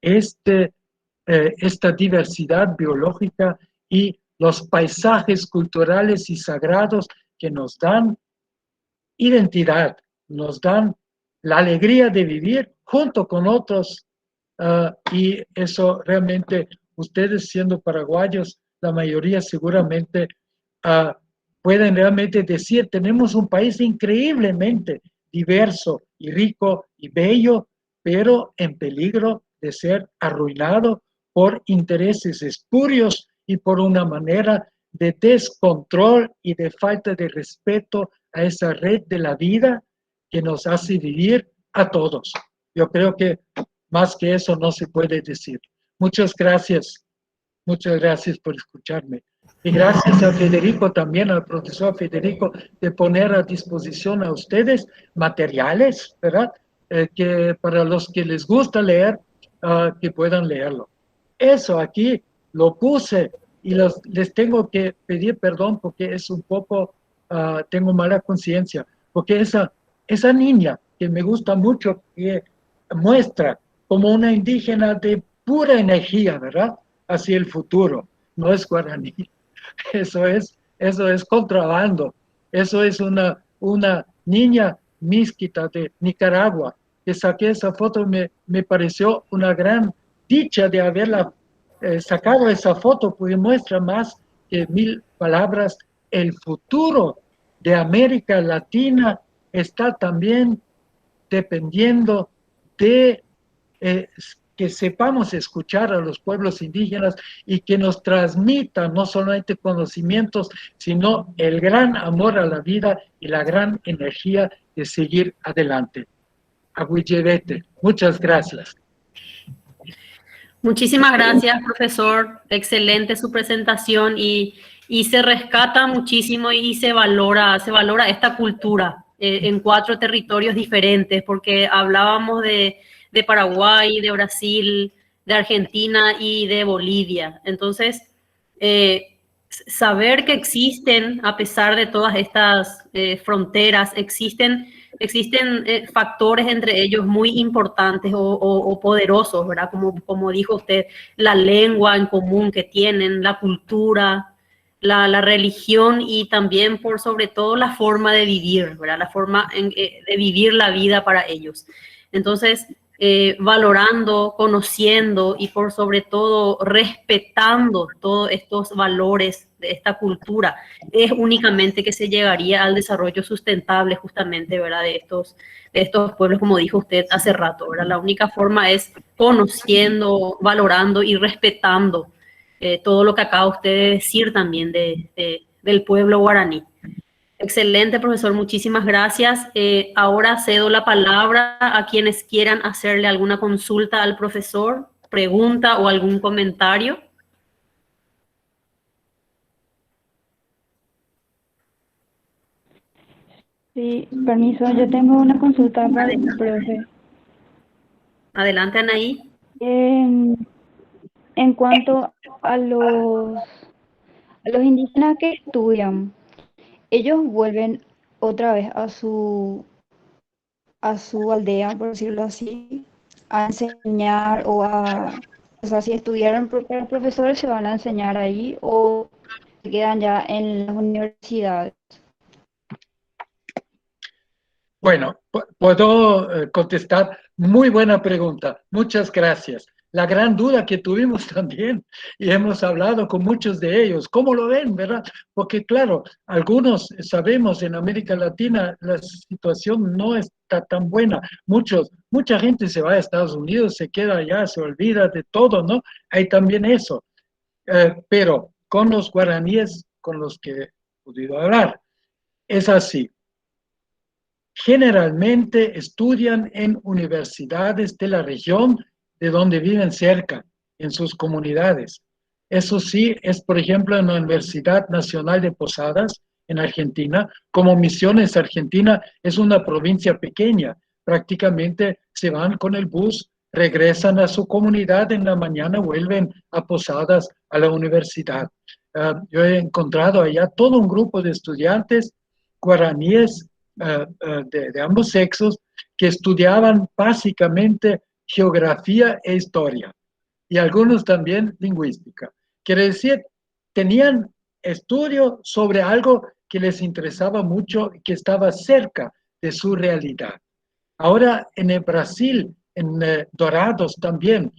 esta diversidad biológica y los paisajes culturales y sagrados que nos dan identidad, nos dan la alegría de vivir junto con otros. Y eso realmente, ustedes siendo paraguayos, la mayoría seguramente pueden realmente decir, tenemos un país increíblemente diverso y rico y bello, pero en peligro de ser arruinado por intereses espurios y por una manera de descontrol y de falta de respeto a esa red de la vida que nos hace vivir a todos. Yo creo que más que eso no se puede decir. Muchas gracias por escucharme. Y gracias a Federico, también al profesor Federico, de poner a disposición a ustedes materiales, ¿verdad? Que para los que les gusta leer, que puedan leerlo. Eso aquí lo puse y les tengo que pedir perdón porque es un poco, tengo mala conciencia, porque esa niña que me gusta mucho, que muestra como una indígena de pura energía, ¿verdad?, hacia el futuro. No es guaraní, eso es contrabando. Eso es una niña mísquita de Nicaragua, que saqué esa foto, me pareció una gran dicha de haberla sacado esa foto, porque muestra más que 1000 palabras el futuro de América Latina está también dependiendo de que sepamos escuchar a los pueblos indígenas y que nos transmitan no solamente conocimientos, sino el gran amor a la vida y la gran energía de seguir adelante. Aguillevete, muchas gracias. Muchísimas gracias, profesor. Excelente su presentación y se rescata muchísimo y se valora esta cultura en 4 territorios diferentes, porque hablábamos de Paraguay, de Brasil, de Argentina y de Bolivia. Entonces, saber que existen, a pesar de todas estas fronteras, existen factores entre ellos muy importantes o poderosos, ¿verdad? Como dijo usted, la lengua en común que tienen, la cultura, la religión y también por sobre todo la forma de vivir, ¿verdad? La forma de vivir la vida para ellos. Entonces, valorando, conociendo y por sobre todo respetando todos estos valores de esta cultura, es únicamente que se llegaría al desarrollo sustentable justamente, ¿verdad? De estos pueblos, como dijo usted hace rato, ¿verdad? La única forma es conociendo, valorando y respetando todo lo que acaba usted de decir también del pueblo guaraní. Excelente, profesor. Muchísimas gracias. Ahora cedo la palabra a quienes quieran hacerle alguna consulta al profesor, pregunta o algún comentario. Sí, permiso, yo tengo una consulta para el profe. Adelante, Anaí. En cuanto a los indígenas que estudian, ellos vuelven otra vez a su aldea, por decirlo así, a enseñar o sea, si estudiaron para los profesores se van a enseñar ahí o se quedan ya en las universidades. Bueno, puedo contestar. Muy buena pregunta. Muchas gracias. La gran duda que tuvimos también, y hemos hablado con muchos de ellos, ¿cómo lo ven, verdad? Porque claro, algunos sabemos en América Latina la situación no está tan buena. Mucha gente se va a Estados Unidos, se queda allá, se olvida de todo, ¿no? Hay también eso. Pero con los guaraníes con los que he podido hablar, es así. Generalmente estudian en universidades de la región de donde viven cerca, en sus comunidades. Eso sí, es por ejemplo en la Universidad Nacional de Posadas, en Argentina. Como Misiones Argentina es una provincia pequeña, prácticamente se van con el bus, regresan a su comunidad en la mañana, vuelven a Posadas, a la universidad. Yo he encontrado allá todo un grupo de estudiantes guaraníes de ambos sexos que estudiaban básicamente geografía e historia y algunos también lingüística. Quiere decir, tenían estudio sobre algo que les interesaba mucho y que estaba cerca de su realidad. Ahora en el Brasil, en Dorados también,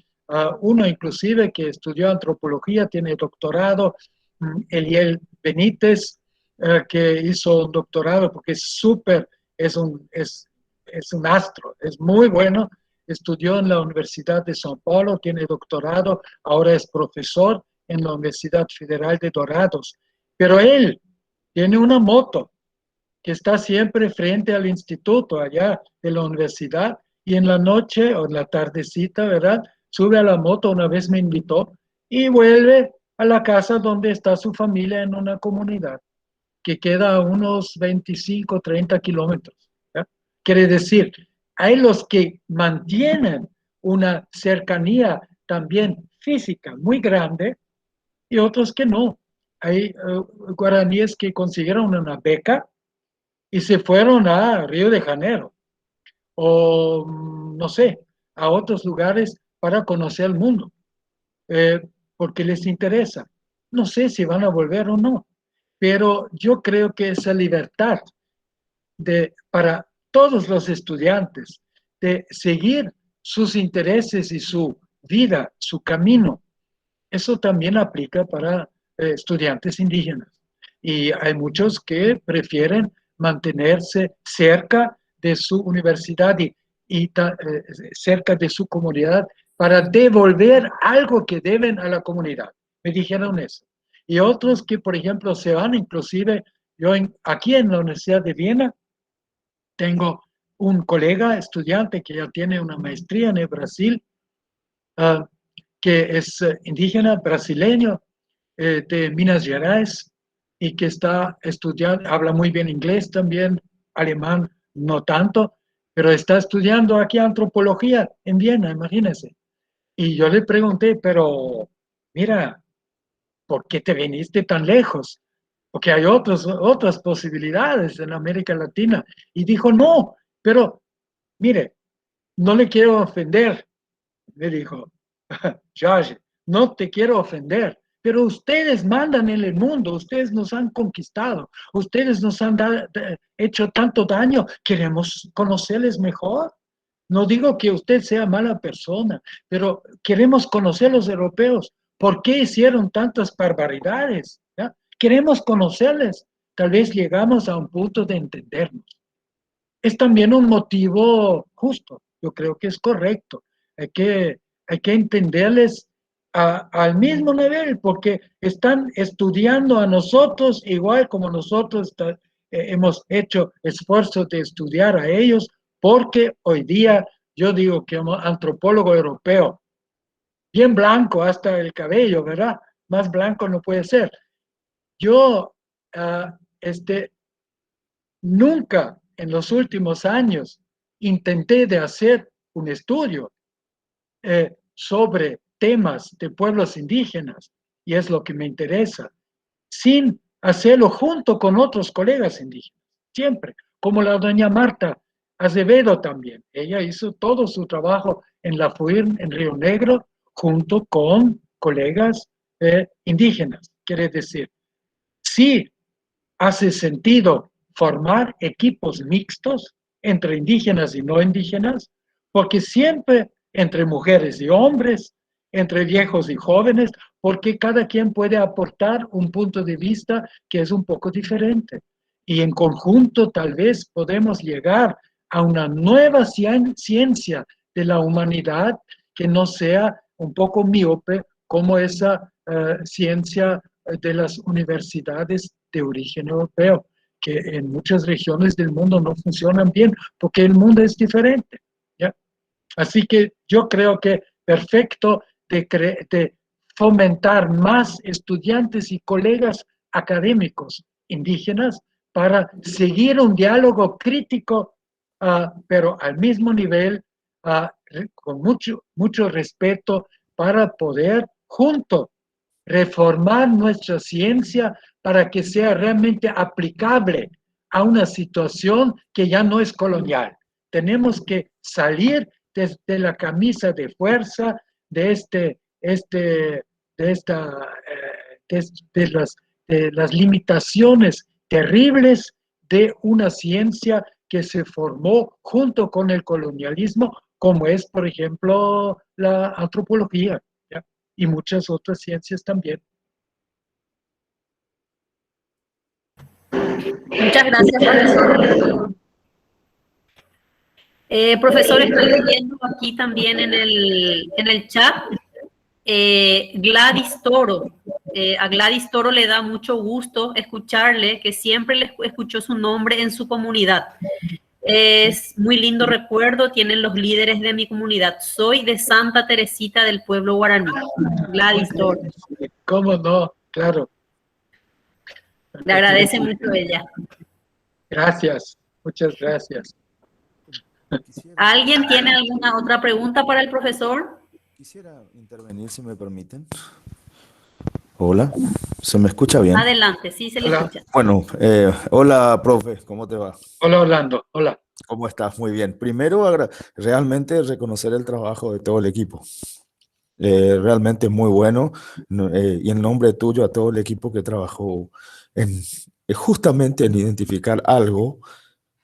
uno inclusive que estudió antropología, tiene doctorado, Eliel Benítez, que hizo un doctorado porque es súper, es un astro, es muy bueno, estudió en la Universidad de São Paulo, tiene doctorado, ahora es profesor en la Universidad Federal de Dorados, pero él tiene una moto que está siempre frente al instituto allá de la universidad y en la noche o en la tardecita, ¿verdad? Sube a la moto, una vez me invitó, y vuelve a la casa donde está su familia en una comunidad que queda a unos 25, 30 kilómetros. ¿Ya? Quiere decir, hay los que mantienen una cercanía también física muy grande y otros que no. Hay guaraníes que consiguieron una beca y se fueron a Río de Janeiro o, no sé, a otros lugares para conocer el mundo, porque les interesa. No sé si van a volver o no, pero yo creo que esa libertad para todos los estudiantes de seguir sus intereses y su vida, su camino, eso también aplica para estudiantes indígenas. y hay muchos que prefieren mantenerse cerca de su universidad y cerca de su comunidad para devolver algo que deben a la comunidad. Me dijeron eso. Y otros que, por ejemplo, se van, inclusive aquí en la Universidad de Viena, tengo un colega estudiante que ya tiene una maestría en el Brasil, que es indígena brasileño de Minas Gerais y que está estudiando, habla muy bien inglés también, alemán no tanto, pero está estudiando aquí antropología en Viena, imagínense. Y yo le pregunté, pero mira, ¿por qué te viniste tan lejos? Porque hay otras posibilidades en América Latina. Y dijo, no, pero mire, no le quiero ofender, me dijo, George, no te quiero ofender, pero ustedes mandan en el mundo, ustedes nos han conquistado, ustedes nos han hecho tanto daño, queremos conocerles mejor. No digo que usted sea mala persona, pero queremos conocer a los europeos. ¿Por qué hicieron tantas barbaridades? ¿Ya? Queremos conocerles. Tal vez llegamos a un punto de entendernos. Es también un motivo justo. Yo creo que es correcto. Hay que entenderles al mismo nivel, porque están estudiando a nosotros igual como nosotros hemos hecho esfuerzos de estudiar a ellos, porque hoy día yo digo que como antropólogo europeo, bien blanco hasta el cabello, ¿verdad? Más blanco no puede ser. Yo nunca en los últimos años intenté de hacer un estudio sobre temas de pueblos indígenas, y es lo que me interesa, sin hacerlo junto con otros colegas indígenas, siempre, como la doña Marta Azevedo también. Ella hizo todo su trabajo en la FUIR en Río Negro junto con colegas indígenas. Quiere decir, sí hace sentido formar equipos mixtos entre indígenas y no indígenas, porque siempre entre mujeres y hombres, entre viejos y jóvenes, porque cada quien puede aportar un punto de vista que es un poco diferente. Y en conjunto tal vez podemos llegar a una nueva ciencia de la humanidad que no sea un poco miope como esa ciencia de las universidades de origen europeo, que en muchas regiones del mundo no funcionan bien porque el mundo es diferente. ¿Ya? Así que yo creo que perfecto de fomentar más estudiantes y colegas académicos indígenas para seguir un diálogo crítico, pero al mismo nivel, con mucho respeto, para poder juntos reformar nuestra ciencia para que sea realmente aplicable a una situación que ya no es colonial. Tenemos que salir desde la camisa de fuerza de las limitaciones terribles de una ciencia que se formó junto con el colonialismo, como es, por ejemplo, la antropología, ¿ya? Y muchas otras ciencias también. Muchas gracias, profesor. Profesor, estoy leyendo aquí también en el chat Gladys Toro. A Gladys Toro le da mucho gusto escucharle, que siempre le escuchó su nombre en su comunidad. Es muy lindo recuerdo, tienen los líderes de mi comunidad. Soy de Santa Teresita del pueblo guaraní. Gladys Toro. ¿Cómo no? Claro. Le agradece mucho ella. Gracias, muchas gracias. ¿Alguien tiene alguna otra pregunta para el profesor? Quisiera intervenir, si me permiten. Hola, ¿se me escucha bien? Adelante, sí se le escucha. Bueno, hola, profe, ¿cómo te va? Hola, Orlando, hola. ¿Cómo estás? Muy bien. Primero, realmente reconocer el trabajo de todo el equipo. Realmente muy bueno. Y en nombre tuyo a todo el equipo que trabajó justamente en identificar algo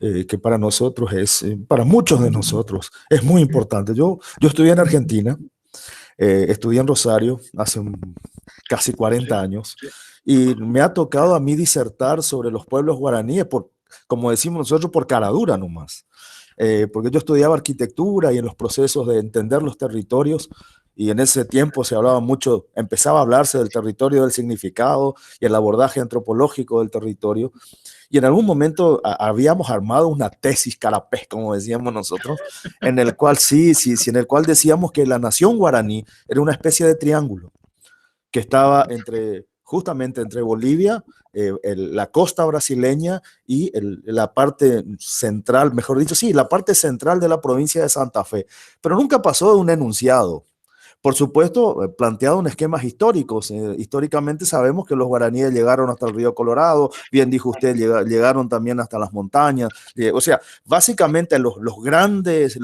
que para nosotros para muchos de nosotros, es muy importante. Yo estudié en Argentina, estudié en Rosario hace casi 40 años, y me ha tocado a mí disertar sobre los pueblos guaraníes, como decimos nosotros, por caradura nomás. Porque yo estudiaba arquitectura y en los procesos de entender los territorios, y en ese tiempo se hablaba mucho, empezaba a hablarse del territorio, del significado y el abordaje antropológico del territorio. Y en algún momento habíamos armado una tesis carapés, como decíamos nosotros, en el cual en el cual decíamos que la nación guaraní era una especie de triángulo que estaba justamente entre Bolivia, la costa brasileña y la parte central, mejor dicho, sí, la parte central de la provincia de Santa Fe. Pero nunca pasó de un enunciado. Por supuesto, planteado en esquemas históricos. Históricamente sabemos que los guaraníes llegaron hasta el río Colorado, bien dijo usted, llegaron también hasta las montañas. O sea, básicamente los grandes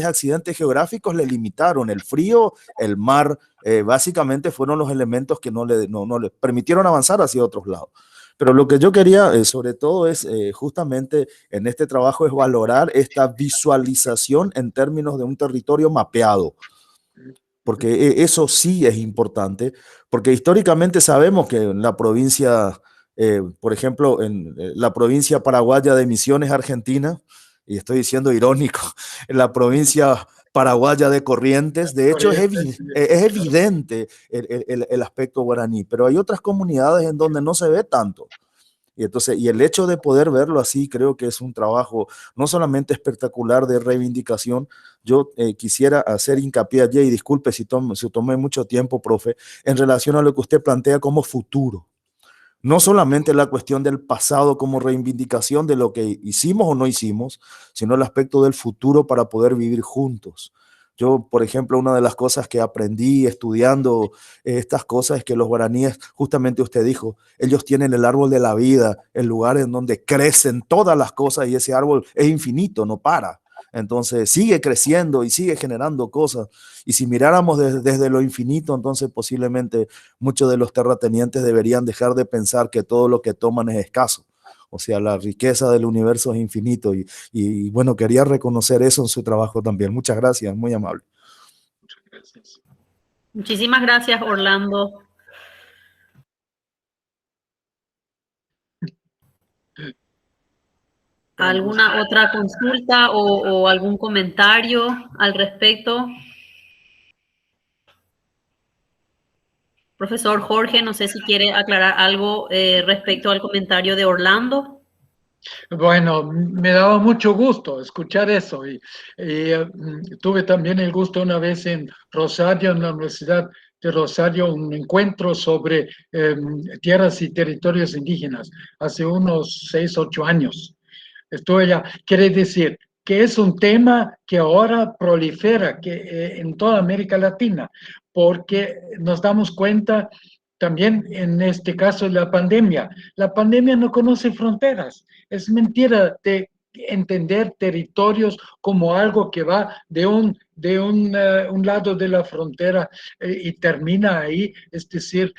accidentes geográficos le limitaron. El frío, el mar, básicamente fueron los elementos que no le permitieron avanzar hacia otros lados. Pero lo que yo quería, sobre todo, es justamente en este trabajo, es valorar esta visualización en términos de un territorio mapeado, porque eso sí es importante, porque históricamente sabemos que en la provincia, por ejemplo, en la provincia paraguaya de Misiones, Argentina, y estoy diciendo irónico, en la provincia paraguaya de Corrientes, de hecho es evidente el aspecto guaraní, pero hay otras comunidades en donde no se ve tanto. Y entonces, y el hecho de poder verlo así, creo que es un trabajo no solamente espectacular de reivindicación. Yo quisiera hacer hincapié allí, y disculpe si tomé mucho tiempo, profe, en relación a lo que usted plantea como futuro. No solamente la cuestión del pasado como reivindicación de lo que hicimos o no hicimos, sino el aspecto del futuro para poder vivir juntos. Yo, por ejemplo, una de las cosas que aprendí estudiando estas cosas es que los guaraníes, justamente usted dijo, ellos tienen el árbol de la vida, el lugar en donde crecen todas las cosas, y ese árbol es infinito, no para. Entonces sigue creciendo y sigue generando cosas. Y si miráramos desde lo infinito, entonces posiblemente muchos de los terratenientes deberían dejar de pensar que todo lo que toman es escaso. O sea, la riqueza del universo es infinito, y bueno, quería reconocer eso en su trabajo también. Muchas gracias, muy amable. Muchas gracias. Muchísimas gracias, Orlando. ¿Alguna otra consulta o algún comentario al respecto? Profesor Jorge, no sé si quiere aclarar algo respecto al comentario de Orlando. Bueno, me daba mucho gusto escuchar eso, y tuve también el gusto una vez en Rosario, en la Universidad de Rosario, un encuentro sobre tierras y territorios indígenas, hace unos 6, 8 años. Estuve allá. Quiere decir que es un tema que ahora prolifera en toda América Latina, porque nos damos cuenta también en este caso de la pandemia. La pandemia no conoce fronteras. Es mentira de entender territorios como algo que va de un lado de la frontera y termina ahí. Es decir,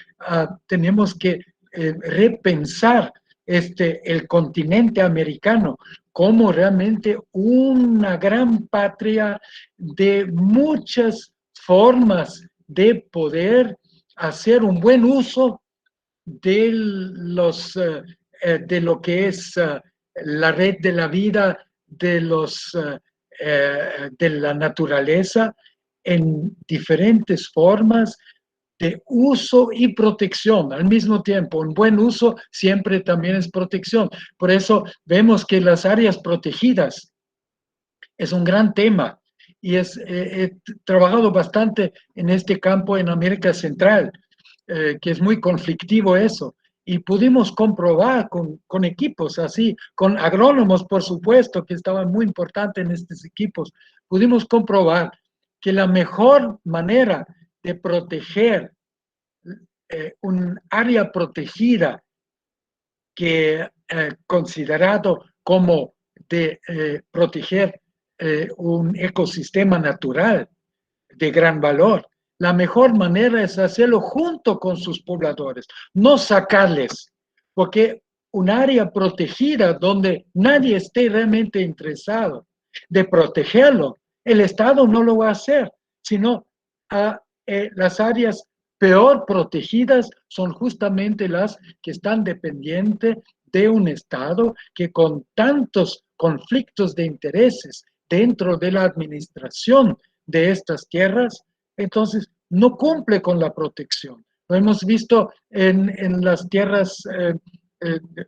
tenemos que repensar el continente americano como realmente una gran patria de muchas formas de poder hacer un buen uso de de lo que es la red de la vida, de la naturaleza, en diferentes formas de uso y protección al mismo tiempo. Un buen uso siempre también es protección. Por eso vemos que las áreas protegidas es un gran tema, y he trabajado bastante en este campo en América Central, que es muy conflictivo eso. Y pudimos comprobar con equipos así, con agrónomos, por supuesto, que estaban muy importantes en estos equipos, pudimos comprobar que la mejor manera de proteger un área protegida que considerado como de proteger un ecosistema natural de gran valor, la mejor manera es hacerlo junto con sus pobladores, no sacarles, porque un área protegida donde nadie esté realmente interesado de protegerlo, el Estado no lo va a hacer, sino a las áreas peor protegidas son justamente las que están dependientes de un Estado que con tantos conflictos de intereses dentro de la administración de estas tierras, entonces no cumple con la protección. Lo hemos visto en las tierras,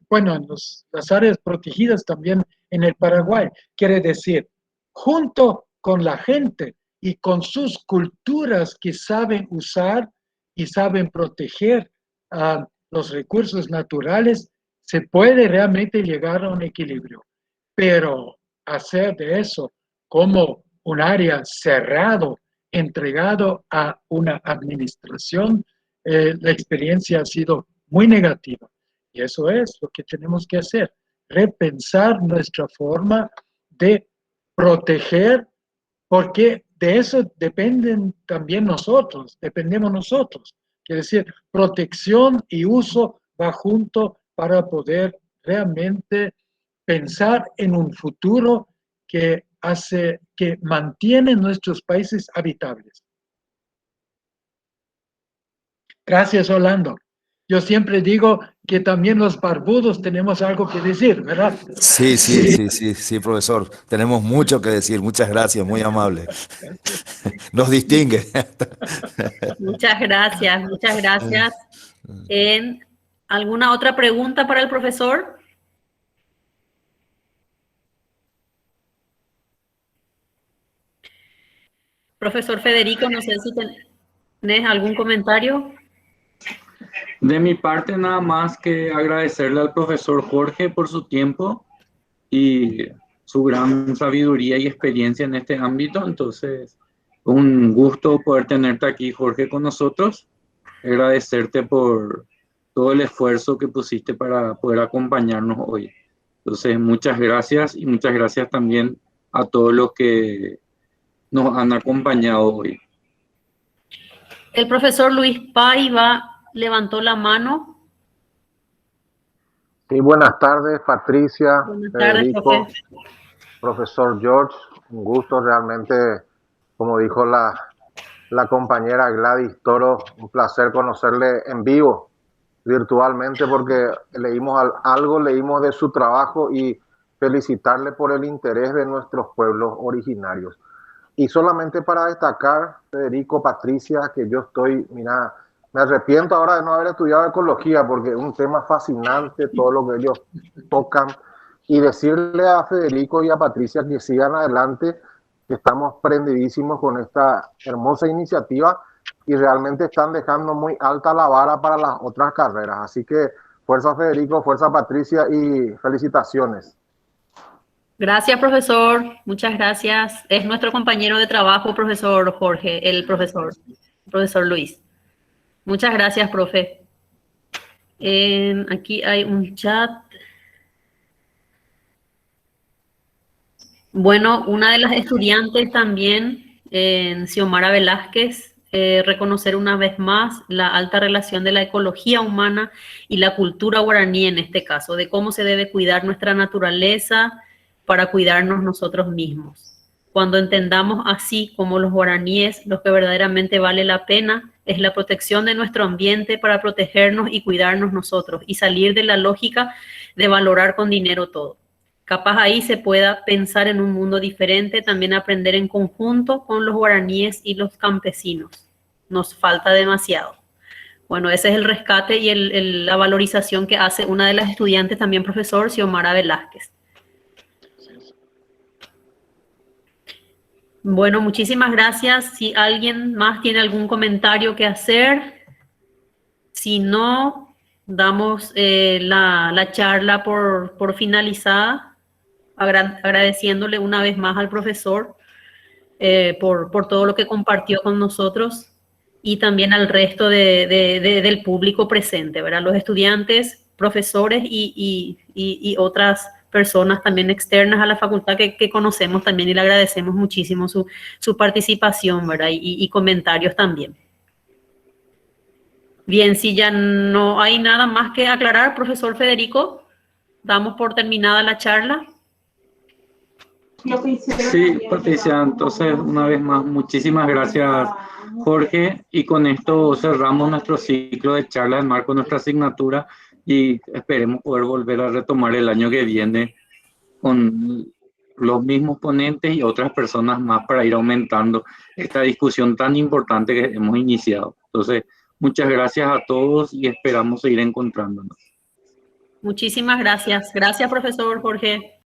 bueno, en las áreas protegidas también en el Paraguay. Quiere decir, junto con la gente y con sus culturas que saben usar y saben proteger los recursos naturales, se puede realmente llegar a un equilibrio. Pero hacer de eso como un área cerrado, entregado a una administración, la experiencia ha sido muy negativa. Y eso es lo que tenemos que hacer, repensar nuestra forma de proteger, porque de eso dependen también nosotros, dependemos nosotros. Quiere decir, protección y uso va junto para poder realmente pensar en un futuro que mantiene nuestros países habitables. Gracias, Orlando. Yo siempre digo que también los barbudos tenemos algo que decir, ¿verdad? Sí, profesor. Tenemos mucho que decir. Muchas gracias, muy amable. Nos distingue. Muchas gracias, muchas gracias. ¿Alguna otra pregunta para el profesor? Profesor Federico, no sé si tenés algún comentario. De mi parte, nada más que agradecerle al profesor Jorge por su tiempo y su gran sabiduría y experiencia en este ámbito. Entonces, un gusto poder tenerte aquí, Jorge, con nosotros. Agradecerte por todo el esfuerzo que pusiste para poder acompañarnos hoy. Entonces, muchas gracias y muchas gracias también a todos los que nos han acompañado hoy. El profesor Luis Paiva levantó la mano. Sí, buenas tardes, Patricia, Buenas tardes, Federico, profe. profesor George. Un gusto realmente, como dijo la compañera Gladys Toro, un placer conocerle en vivo, virtualmente, porque leímos leímos de su trabajo y felicitarle por el interés de nuestros pueblos originarios. Y solamente para destacar, Federico, Patricia, que yo estoy, mira, me arrepiento ahora de no haber estudiado ecología porque es un tema fascinante, todo lo que ellos tocan. Y decirle a Federico y a Patricia que sigan adelante, que estamos prendidísimos con esta hermosa iniciativa y realmente están dejando muy alta la vara para las otras carreras. Así que fuerza Federico, fuerza Patricia y felicitaciones. Gracias, profesor. Muchas gracias. Es nuestro compañero de trabajo, profesor Jorge, el profesor Luis. Muchas gracias, profe. Aquí hay un chat. Bueno, una de las estudiantes también, Xiomara Velázquez, reconocer una vez más la alta relación de la ecología humana y la cultura guaraní en este caso, de cómo se debe cuidar nuestra naturaleza para cuidarnos nosotros mismos. Cuando entendamos así como los guaraníes, lo que verdaderamente vale la pena es la protección de nuestro ambiente para protegernos y cuidarnos nosotros y salir de la lógica de valorar con dinero todo. Capaz ahí se pueda pensar en un mundo diferente, también aprender en conjunto con los guaraníes y los campesinos. Nos falta demasiado. Bueno, ese es el rescate y la valorización que hace una de las estudiantes, también profesor, Xiomara Velázquez. Bueno, muchísimas gracias. Si alguien más tiene algún comentario que hacer, si no, damos la charla por finalizada, agradeciéndole una vez más al profesor por todo lo que compartió con nosotros y también al resto del público presente, ¿verdad? Los estudiantes, profesores y otras personas también externas a la facultad que conocemos también y le agradecemos muchísimo su participación, ¿verdad? Y comentarios también. Bien, si ya no hay nada más que aclarar, profesor Federico, damos por terminada la charla. Sí, Patricia, entonces una vez más, muchísimas gracias Jorge, y con esto cerramos nuestro ciclo de charlas en marco de nuestra asignatura y esperemos poder volver a retomar el año que viene con los mismos ponentes y otras personas más para ir aumentando esta discusión tan importante que hemos iniciado. Entonces, muchas gracias a todos y esperamos seguir encontrándonos. Muchísimas gracias. Gracias, profesor Jorge.